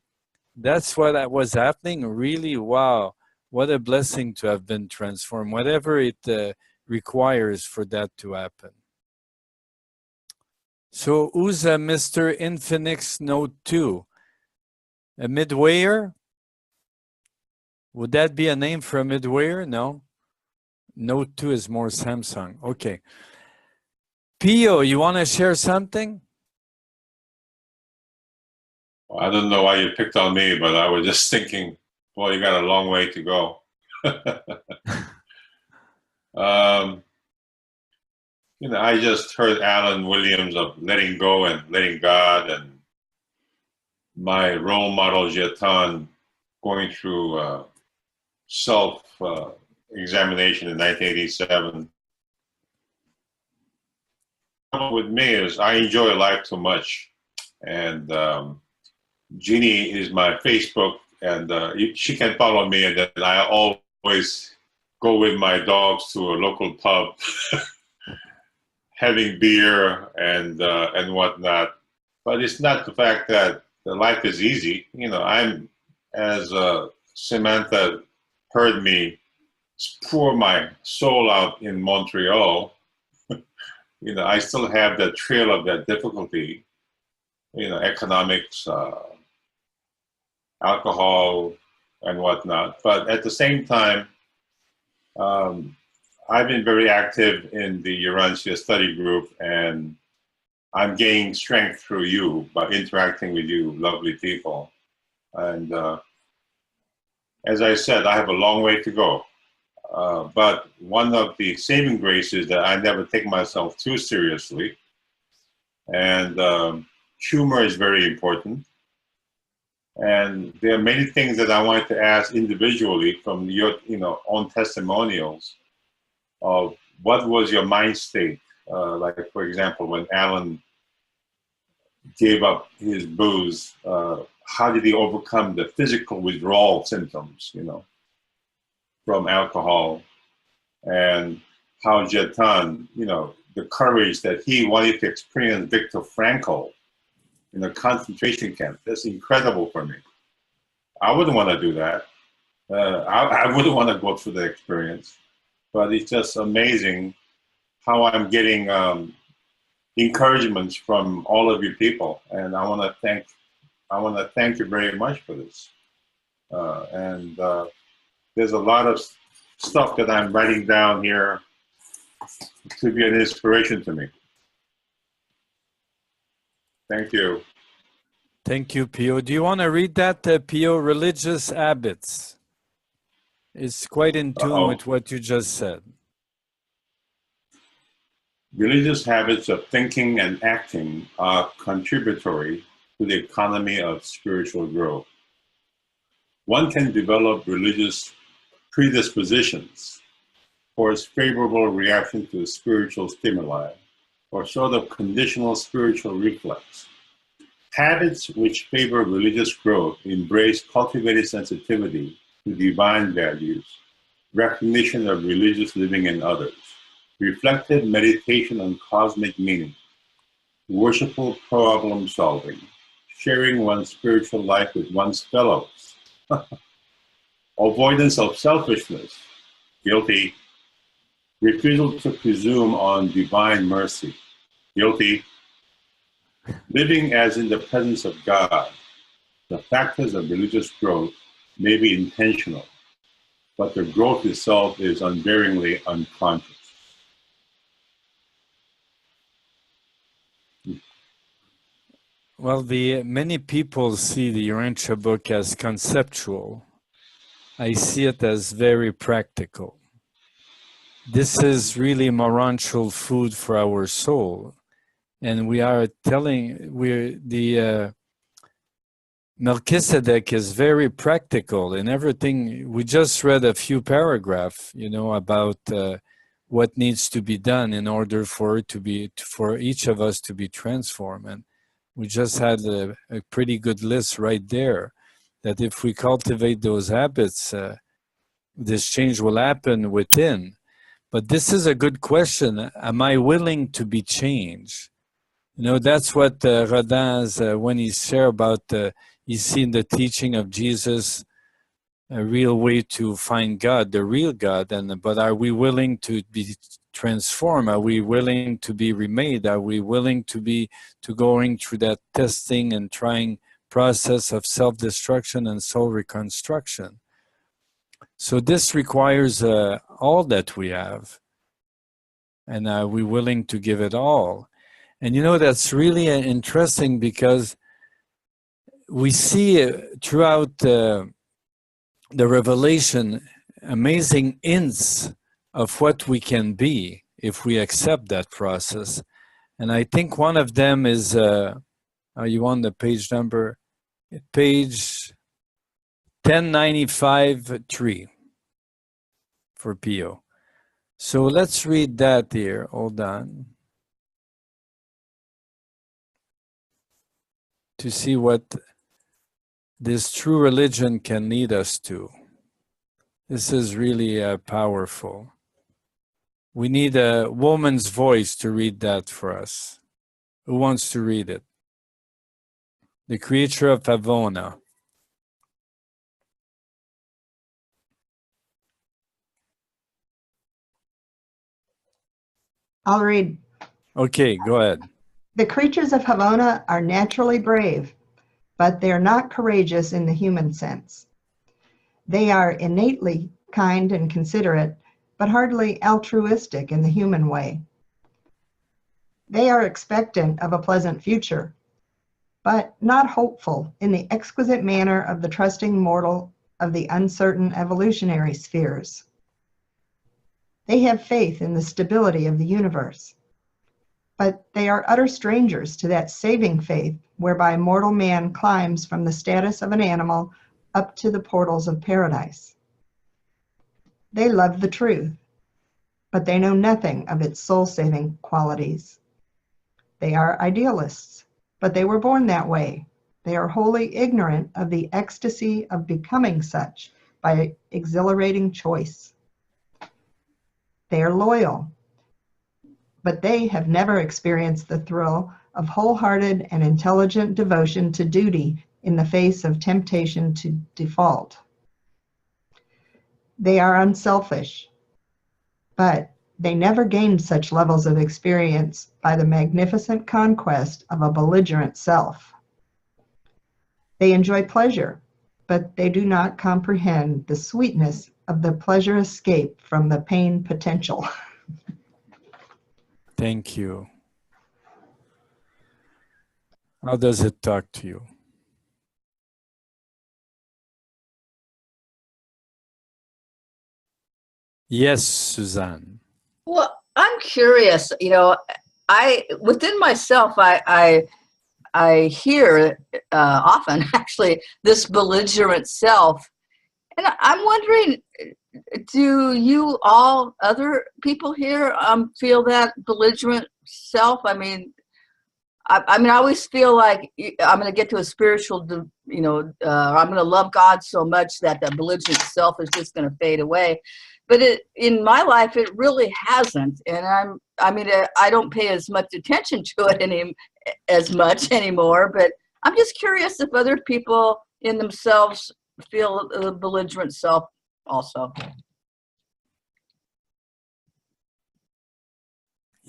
That's what was happening? Really? Wow. What a blessing to have been transformed, whatever it requires for that to happen. So who's Mr. Infinix Note 2? A midwayer? Would that be a name for a midwayer? No. Note 2 is more Samsung. Okay. Pio, you want to share something?
Well, I don't know why you picked on me, but I was just thinking, boy, you got a long way to go. You know, I just heard Alan Williams of letting go and letting God, and my role model, Jetan, going through self-examination in 1987. The problem with me is I enjoy life too much. And Jeannie is my Facebook, and she can follow me, and then I always go with my dogs to a local pub, having beer and whatnot. But it's not the fact that the life is easy. You know, I'm, as Samantha heard me pour my soul out in Montreal, you know, I still have that trail of that difficulty, you know, economics, alcohol, and whatnot. But at the same time, I've been very active in the Urantia study group, and I'm gaining strength through you by interacting with you, lovely people. And as I said, I have a long way to go. But one of the saving graces is that I never take myself too seriously. And humor is very important. And there are many things that I wanted to ask individually from your, you know, own testimonials of what was your mind state. Like, for example, when Alan gave up his booze, how did he overcome the physical withdrawal symptoms, you know, from alcohol? And how Jetan, you know, the courage that he wanted to experience Viktor Frankl in a concentration camp. That's incredible for me. I wouldn't want to do that. I wouldn't want to go through the experience. But it's just amazing how I'm getting encouragements from all of you people, and I want to thank you very much for this. And there's a lot of stuff that I'm writing down here to be an inspiration to me. Thank you.
Thank you, Pio. Do you want to read that, Pio? Religious habits. It's quite in tune with what you just said.
Religious habits of thinking and acting are contributory to the economy of spiritual growth. One can develop religious predispositions for its favorable reaction to spiritual stimuli, or sort of conditional spiritual reflex. Habits which favor religious growth embrace cultivated sensitivity to divine values, recognition of religious living in others, reflective meditation on cosmic meaning, worshipful problem solving, sharing one's spiritual life with one's fellows, avoidance of selfishness, guilty, refusal to presume on divine mercy, guilty, living as in the presence of God. The factors of religious growth may be intentional, but the growth itself is unvaryingly unconscious.
Well, many people see the Urantia book as conceptual. I see it as very practical. This is really morantial food for our soul. And we are Melchizedek is very practical in everything. We just read a few paragraphs, about what needs to be done in order for each of us to be transformed. And we just had a pretty good list right there, that if we cultivate those habits, this change will happen within. But this is a good question. Am I willing to be changed? That's what Rodin's, when he shared about, he's seen the teaching of Jesus, a real way to find God, the real God. But are we willing to be transformed? Are we willing to be remade? Are we willing to going through that testing and trying process of self-destruction and soul reconstruction? So this requires all that we have. And are we willing to give it all? And that's really interesting, because we see throughout the Revelation amazing hints of what we can be if we accept that process. And I think one of them is, are you on the page number? Page 1095-3 for Pio. So let's read that here. Hold on. To see what this true religion can lead us to. This is really powerful. We need a woman's voice to read that for us. Who wants to read it? The creature of Havona.
I'll read.
Okay, go ahead.
The creatures of Havona are naturally brave, but they are not courageous in the human sense. They are innately kind and considerate, but hardly altruistic in the human way. They are expectant of a pleasant future, but not hopeful in the exquisite manner of the trusting mortal of the uncertain evolutionary spheres. They have faith in the stability of the universe, but they are utter strangers to that saving faith whereby mortal man climbs from the status of an animal up to the portals of paradise. They love the truth, but they know nothing of its soul-saving qualities. They are idealists, but they were born that way. They are wholly ignorant of the ecstasy of becoming such by exhilarating choice. They are loyal, but they have never experienced the thrill of wholehearted and intelligent devotion to duty in the face of temptation to default. They are unselfish, but they never gained such levels of experience by the magnificent conquest of a belligerent self. They enjoy pleasure, but they do not comprehend the sweetness of the pleasure escape from the pain potential.
Thank you. How does it talk to you? Yes, Suzanne.
Well, I'm curious. Within myself, I hear often actually this belligerent self, and I'm wondering, do you all other people here feel that belligerent self? I always feel like I'm going to get to a spiritual, or I'm going to love God so much that the belligerent self is just going to fade away. But in my life, it really hasn't, and I don't pay as much attention to it as much anymore. But I'm just curious if other people in themselves feel the belligerent self also.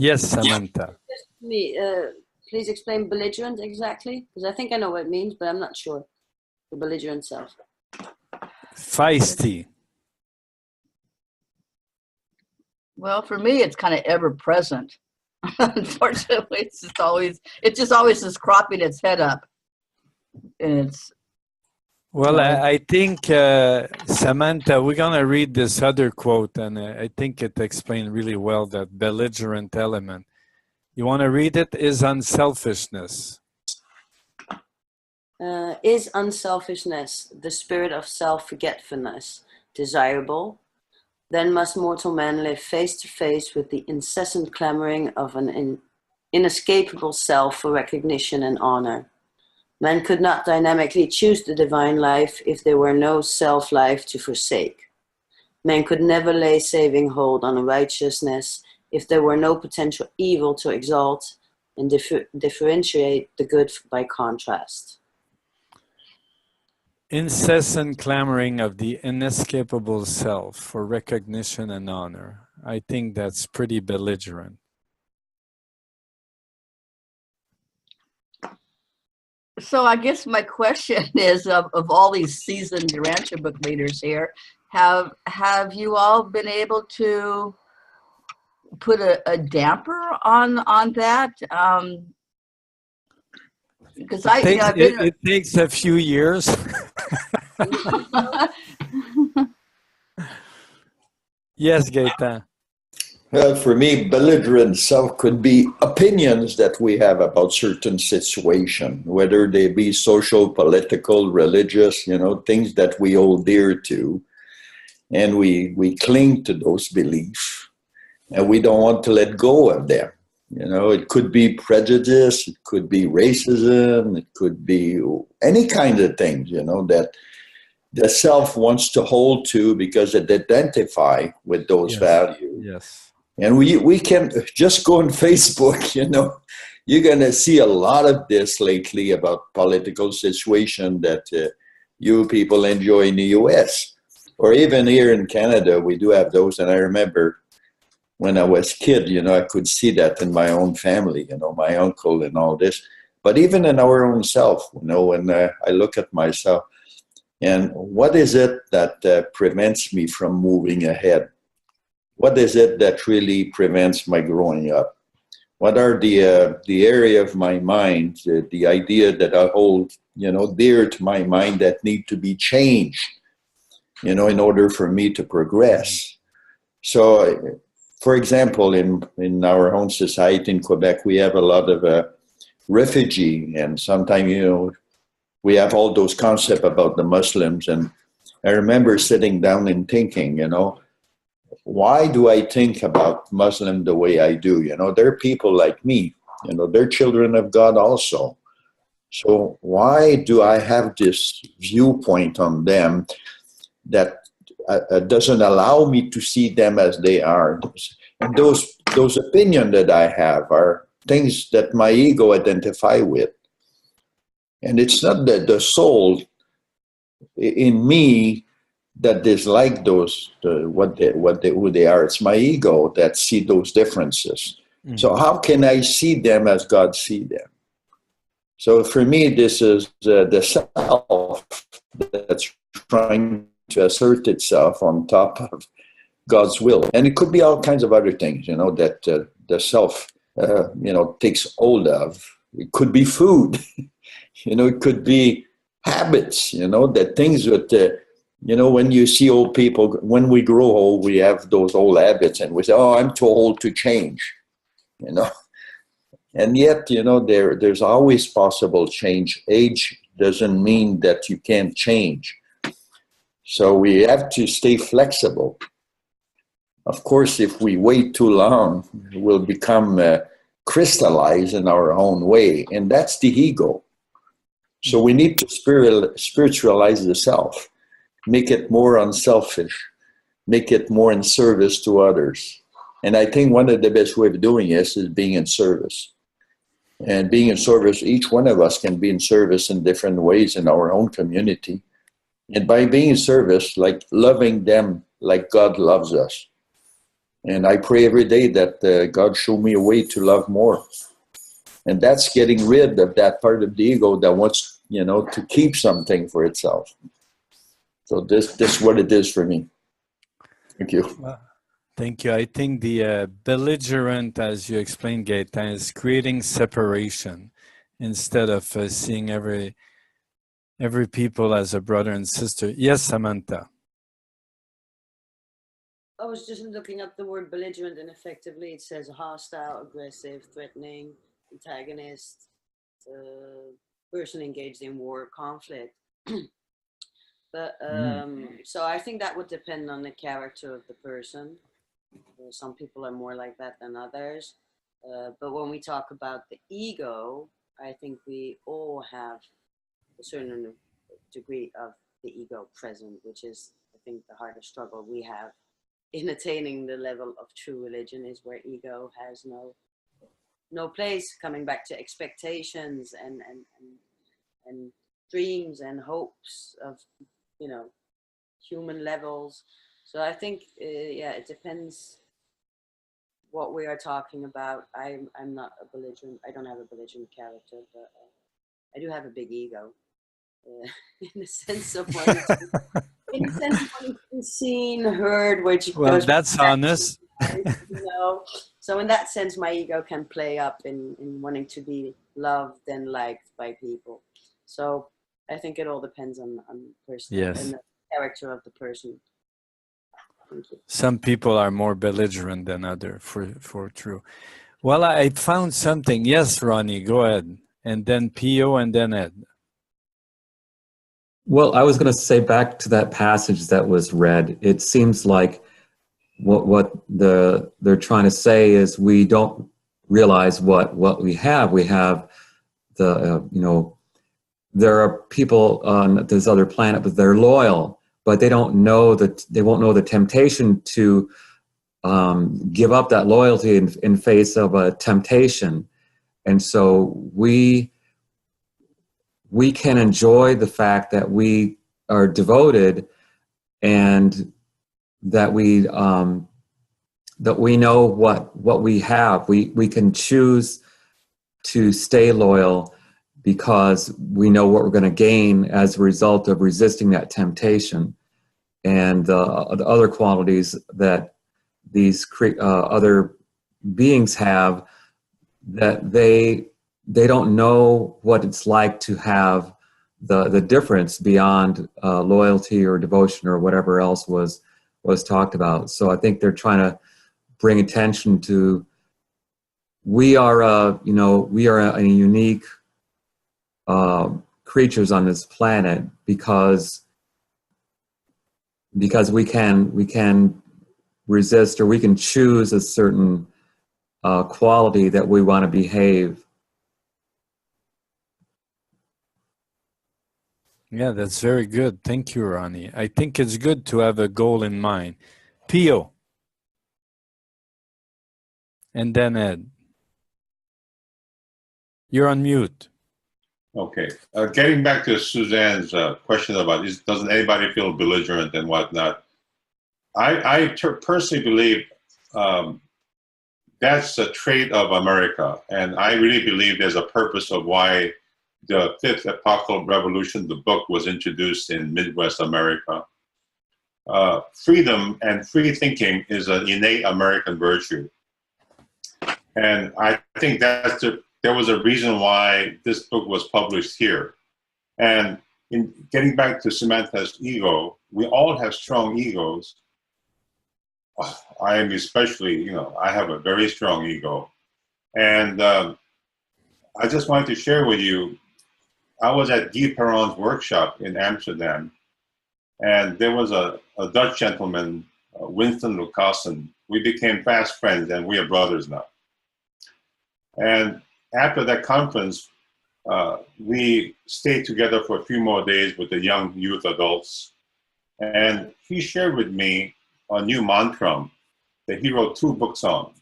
Yes, Samantha.
Please explain belligerent exactly, because I think I know what it means, but I'm not sure. The belligerent self.
Feisty.
Well, for me, it's kind of ever present. Unfortunately, it just always is cropping its head up. And it's,
well, I think, Samantha, we're going to read this other quote, and I think it explains really well that belligerent element. You want to read it? Is unselfishness.
Is unselfishness, the spirit of self-forgetfulness, desirable? Then must mortal man live face to face with the incessant clamoring of an inescapable self for recognition and honor. Man could not dynamically choose the divine life if there were no self-life to forsake. Man could never lay saving hold on righteousness if there were no potential evil to exalt and differentiate the good by contrast.
Incessant clamoring of the inescapable self for recognition and honor. I think that's pretty belligerent.
so I guess my question is, of all these seasoned Urantia Book leaders here, have you all been able to put a damper on that? Because
it takes a few years. Yes, Gaeta.
For me, belligerent self could be opinions that we have about certain situation, whether they be social, political, religious, things that we hold dear to. And we cling to those beliefs, and we don't want to let go of them. It could be prejudice, it could be racism, it could be any kind of things, that the self wants to hold to because it identify with those values.
Yes.
And we can just go on Facebook, you're going to see a lot of this lately about political situation that you people enjoy in the US. Or even here in Canada, we do have those. And I remember when I was a kid, I could see that in my own family, my uncle and all this. But even in our own self, when I look at myself, and what is it that prevents me from moving ahead? What is it that really prevents my growing up? What are the area of my mind, the idea that I hold, dear to my mind that need to be changed, in order for me to progress? So, for example, in our own society in Quebec, we have a lot of refugee, and sometimes, we have all those concepts about the Muslims. And I remember sitting down and thinking, why do I think about Muslim the way I do? They're people like me, they're children of God also. So why do I have this viewpoint on them that doesn't allow me to see them as they are? And those opinions that I have are things that my ego identify with. And it's not the soul in me that dislike who they are. It's my ego that see those differences. Mm-hmm. So how can I see them as God see them? So for me, this is the self that's trying to assert itself on top of God's will. And it could be all kinds of other things, that the self, takes hold of. It could be food. It could be habits, that things that, when you see old people, when we grow old, we have those old habits and we say, oh, I'm too old to change, And yet, there's always possible change. Age doesn't mean that you can't change. So we have to stay flexible. Of course, if we wait too long, we'll become crystallized in our own way. And that's the ego. So we need to spiritualize the self, make it more unselfish, make it more in service to others. And I think one of the best way of doing this is being in service. And being in service, each one of us can be in service in different ways in our own community. And by being in service, like loving them like God loves us. And I pray every day that God show me a way to love more. And that's getting rid of that part of the ego that wants, to keep something for itself. So this is what it is for me. Thank you.
Well, thank you. I think the belligerent, as you explained, Gaetan, is creating separation instead of seeing every people as a brother and sister. Yes, Samantha.
I was just looking up the word belligerent, and effectively it says hostile, aggressive, threatening, antagonist, person engaged in war, conflict. But so I think that would depend on the character of the person. Some people are more like that than others. But when we talk about the ego, I think we all have a certain degree of the ego present, which is, I think, the hardest struggle we have in attaining the level of true religion, is where ego has no place, coming back to expectations and dreams and hopes of, human levels. So I think, it depends what we are talking about. I'm not a belligerent, I don't have a belligerent character, but I do have a big ego, in the sense of wanting to be seen, heard, which
Well,
goes
that's honest.
So in that sense, my ego can play up in wanting to be loved and liked by people. So I think it all depends on the person and the character of the person.
Some people are more belligerent than others, for true. Well, I found something. Yes, Ronnie, go ahead. And then Pio, and then Ed.
Well, I was going to say, back to that passage that was read, it seems like what they're trying to say is we don't realize what we have. We have the, there are people on this other planet, but they're loyal, but they don't know that, they won't know the temptation to give up that loyalty in face of a temptation. And so we can enjoy the fact that we are devoted, and that we know what we have. We can choose to stay loyal because we know what we're going to gain as a result of resisting that temptation. And the other qualities that these other beings have, that they don't know what it's like to have the difference beyond loyalty or devotion or whatever else was talked about. So I think they're trying to bring attention to, we are a unique creatures on this planet because we can resist, or we can choose a certain quality that we want to behave.
Yeah, that's very good. Thank you, Ronnie. I think it's good to have a goal in mind. Pio. And then Ed. You're on mute.
Okay. Getting back to Suzanne's question about doesn't anybody feel belligerent and whatnot, I personally believe that's a trait of America. And I really believe there's a purpose of why the Fifth Epochal Revolution, the book, was introduced in Midwest America. Freedom and free thinking is an innate American virtue. And I think there was a reason why this book was published here. And in getting back to Samantha's ego, we all have strong egos. I am especially, I have a very strong ego. And I just wanted to share with you, I was at Guy Perron's workshop in Amsterdam, and there was a Dutch gentleman, Winston Lucassen. We became fast friends, and we are brothers now. And after that conference, we stayed together for a few more days with the young youth adults. And he shared with me a new mantra that he wrote 2 books on.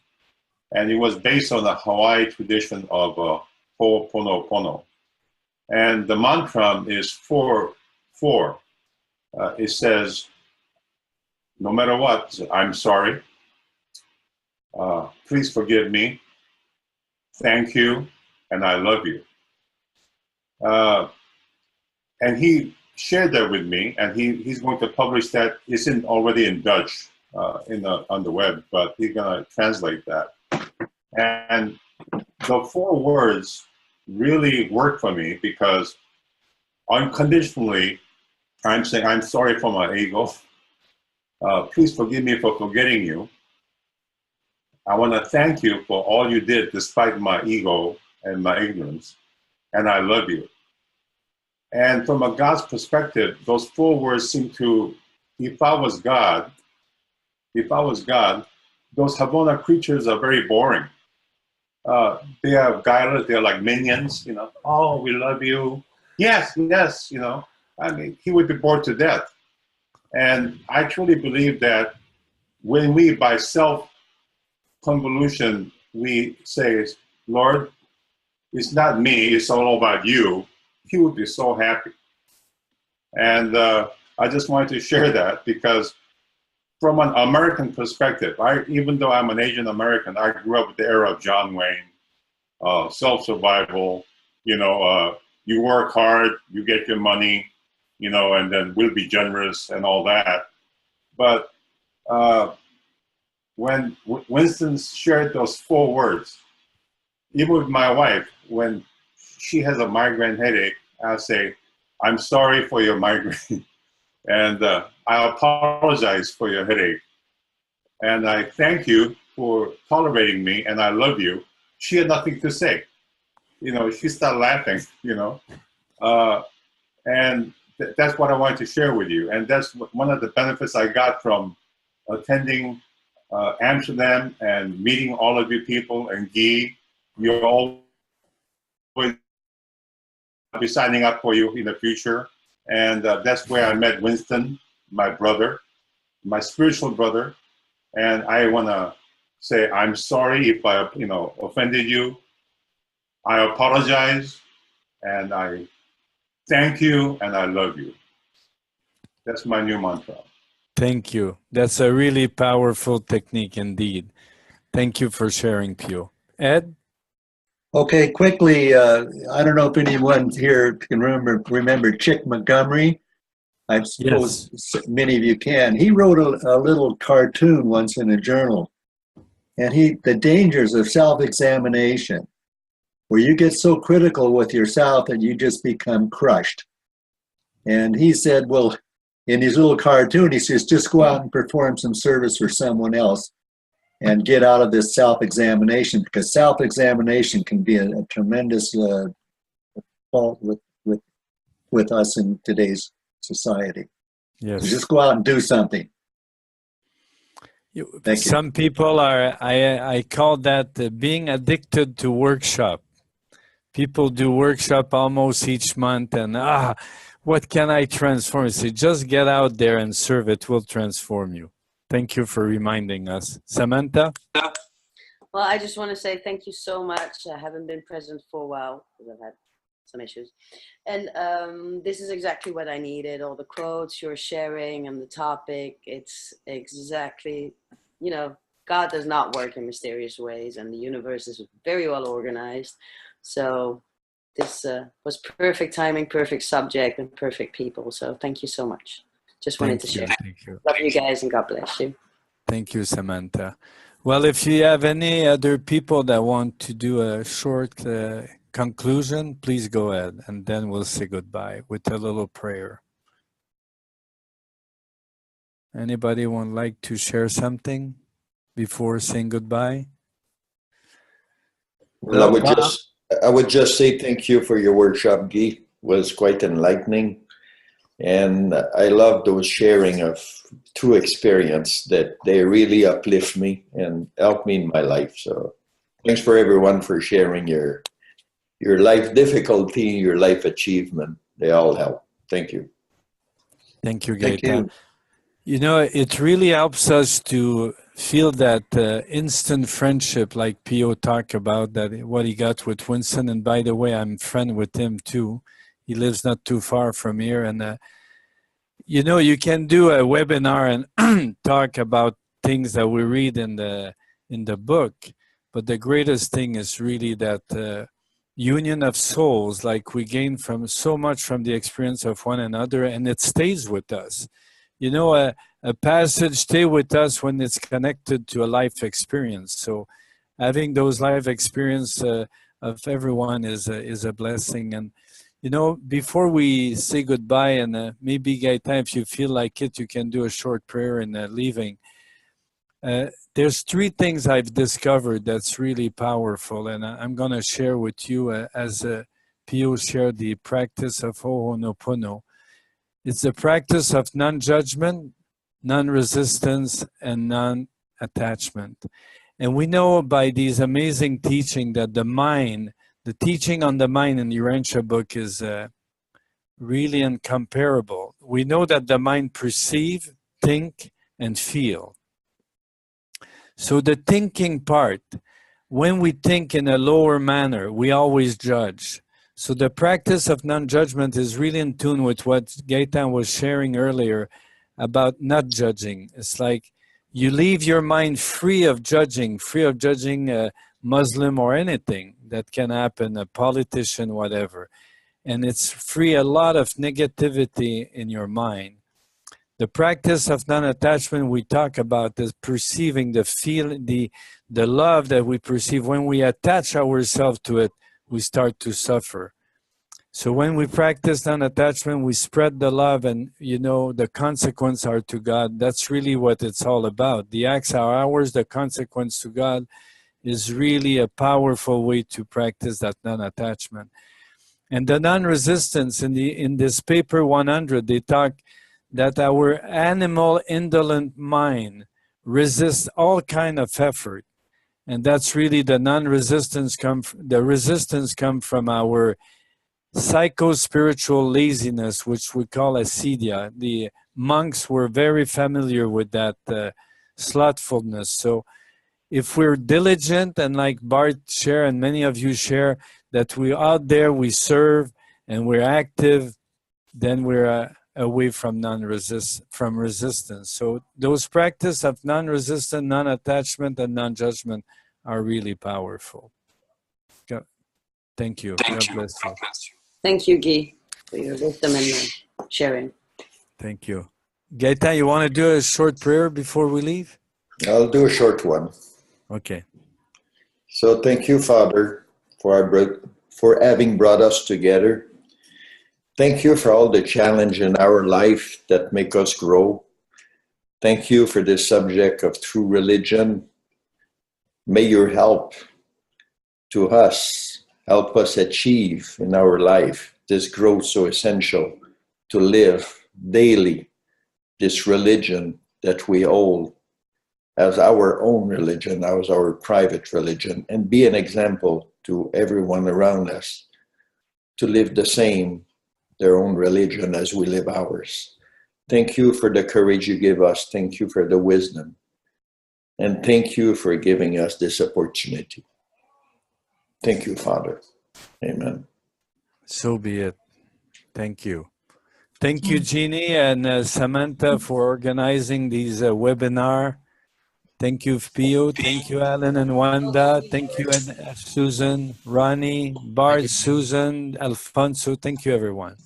And it was based on the Hawaii tradition of Ho'oponopono. And the mantra is 4. It says, no matter what, I'm sorry. Please forgive me. Thank you, and I love you. And he shared that with me, and he's going to publish that. It's already in Dutch on the web, but he's going to translate that. And the 4 words really work for me because unconditionally, I'm saying, I'm sorry for my ego. Please forgive me for forgetting you. I want to thank you for all you did despite my ego and my ignorance. And I love you. And from a God's perspective, those 4 words seem to, if I was God, those Havana creatures are very boring. They are guileless, they're like minions, you know. Oh, we love you. Yes, yes, you know. I mean, he would be bored to death. And I truly believe that when we, by self-convolution, we say, Lord, it's not me, it's all about you, he would be so happy. And I just wanted to share that because from an American perspective, even though I'm an Asian American, I grew up with the era of John Wayne, self-survival, you know, you work hard, you get your money, you know, and then we'll be generous and all that. But when Winston shared those 4 words, even with my wife, when she has a migraine headache, I'll say, I'm sorry for your migraine. And I apologize for your headache. And I thank you for tolerating me, and I love you. She had nothing to say. You know, she started laughing, you know. And that's what I wanted to share with you. And that's one of the benefits I got from attending Amsterdam and meeting all of you people. And Guy, you're always be signing up for you in the future. And that's where I met Winston, my brother, my spiritual brother. And I want to say, I'm sorry if I, you know, offended you. I apologize, and I thank you, and I love you. That's my new mantra.
Thank you. That's a really powerful technique indeed. Thank you for sharing, Pio. Ed?
Okay, quickly, I don't know if anyone here can remember Chick Montgomery. I suppose many of you can. He wrote a little cartoon once in a journal, and the dangers of self-examination, where you get so critical with yourself that you just become crushed. And he said, well, in his little cartoon, he says, just go out and perform some service for someone else and get out of this self-examination, because self-examination can be a tremendous fault with us in today's society.
Yes.
So just go out and do something. Thank you.
Some people are, I call that being addicted to workshop. People do workshop almost each month and, what can I transform? I say, just get out there and serve. It will transform you. Thank you for reminding us. Samantha?
Well, I just want to say thank you so much. I haven't been present for a while because I've had some issues. And this is exactly what I needed. All the quotes you're sharing and the topic, it's exactly, you know, God does not work in mysterious ways and the universe is very well organized. So this was perfect timing, perfect subject, and perfect people. So thank you so much. Just wanted to share.
Thank you.
Love you guys and God bless you.
Thank you, Samantha. Well, if you have any other people that want to do a short conclusion, please go ahead, and then we'll say goodbye with a little prayer. Anybody would like to share something before saying goodbye?
Well, I would just say thank you for your workshop, Guy. It was quite enlightening. And I love those sharing of true experience that they really uplift me and help me in my life. So thanks for everyone for sharing your life difficulty, your life achievement. They all help. Thank you.
Thank you, Gaeta. You know, it really helps us to feel that instant friendship like Pio talked about, that what he got with Winston. And by the way, I'm friend with him too. He lives not too far from here. And, you know, you can do a webinar and talk about things that we read in in the book. But the greatest thing is really that union of souls, like we gain from so much from the experience of one another, and it stays with us. You know, a passage stays with us when it's connected to a life experience. So having those life experience of everyone is a blessing. And you know, before we say goodbye, and maybe Gaëtan, if you feel like it, you can do a short prayer in leaving. There's three things I've discovered that's really powerful, and I'm going to share with you as Pio shared the practice of Ho'oponopono. It's the practice of non-judgment, non-resistance, and non-attachment. And we know by these amazing teaching that the mind, the teaching on the mind in the Urantia book is really incomparable. We know that the mind perceive, think, and feel. So the thinking part, when we think in a lower manner, we always judge. So the practice of non-judgment is really in tune with what Gaëtan was sharing earlier about not judging. It's like you leave your mind free of judging a Muslim or anything that can happen, a politician, whatever. And it's free a lot of negativity in your mind. The practice of non-attachment we talk about is perceiving the feeling, the love that we perceive. When we attach ourselves to it, we start to suffer. So when we practice non-attachment, we spread the love, and you know, the consequences are to God. That's really what it's all about. The acts are ours, the consequence to God is really a powerful way to practice that non-attachment. And the non-resistance, in this paper 100, they talk that our animal indolent mind resists all kind of effort. And that's really the non-resistance the resistance come from our psycho-spiritual laziness, which we call acedia. The monks were very familiar with that slothfulness. So if we're diligent, and like Bart share and many of you share, that we're out there, we serve, and we're active, then we're away from resistance. So those practice of non-resistance, non-attachment, and non-judgment are really powerful. Thank you. God bless you.
Thank you, Guy, for your wisdom and sharing.
Thank you. Gaëtan, you want to do a short prayer before we leave?
I'll do a short one.
Okay.
So thank you, Father, for having brought us together. Thank you for all the challenge in our life that make us grow. Thank you for this subject of true religion. May your help to us help us achieve in our life this growth so essential to live daily this religion that we hold as our own religion, as our private religion, and be an example to everyone around us to live the same, their own religion as we live ours. Thank you for the courage you give us. Thank you for the wisdom. And thank you for giving us this opportunity. Thank you, Father. Amen.
So be it. Thank you. Thank you, Jeannie and Samantha, for organizing these webinar. Thank you, Pio. Thank you, Alan and Wanda. Thank you, Susan, Ronnie, Bart, Susan, Alfonso. Thank you, everyone.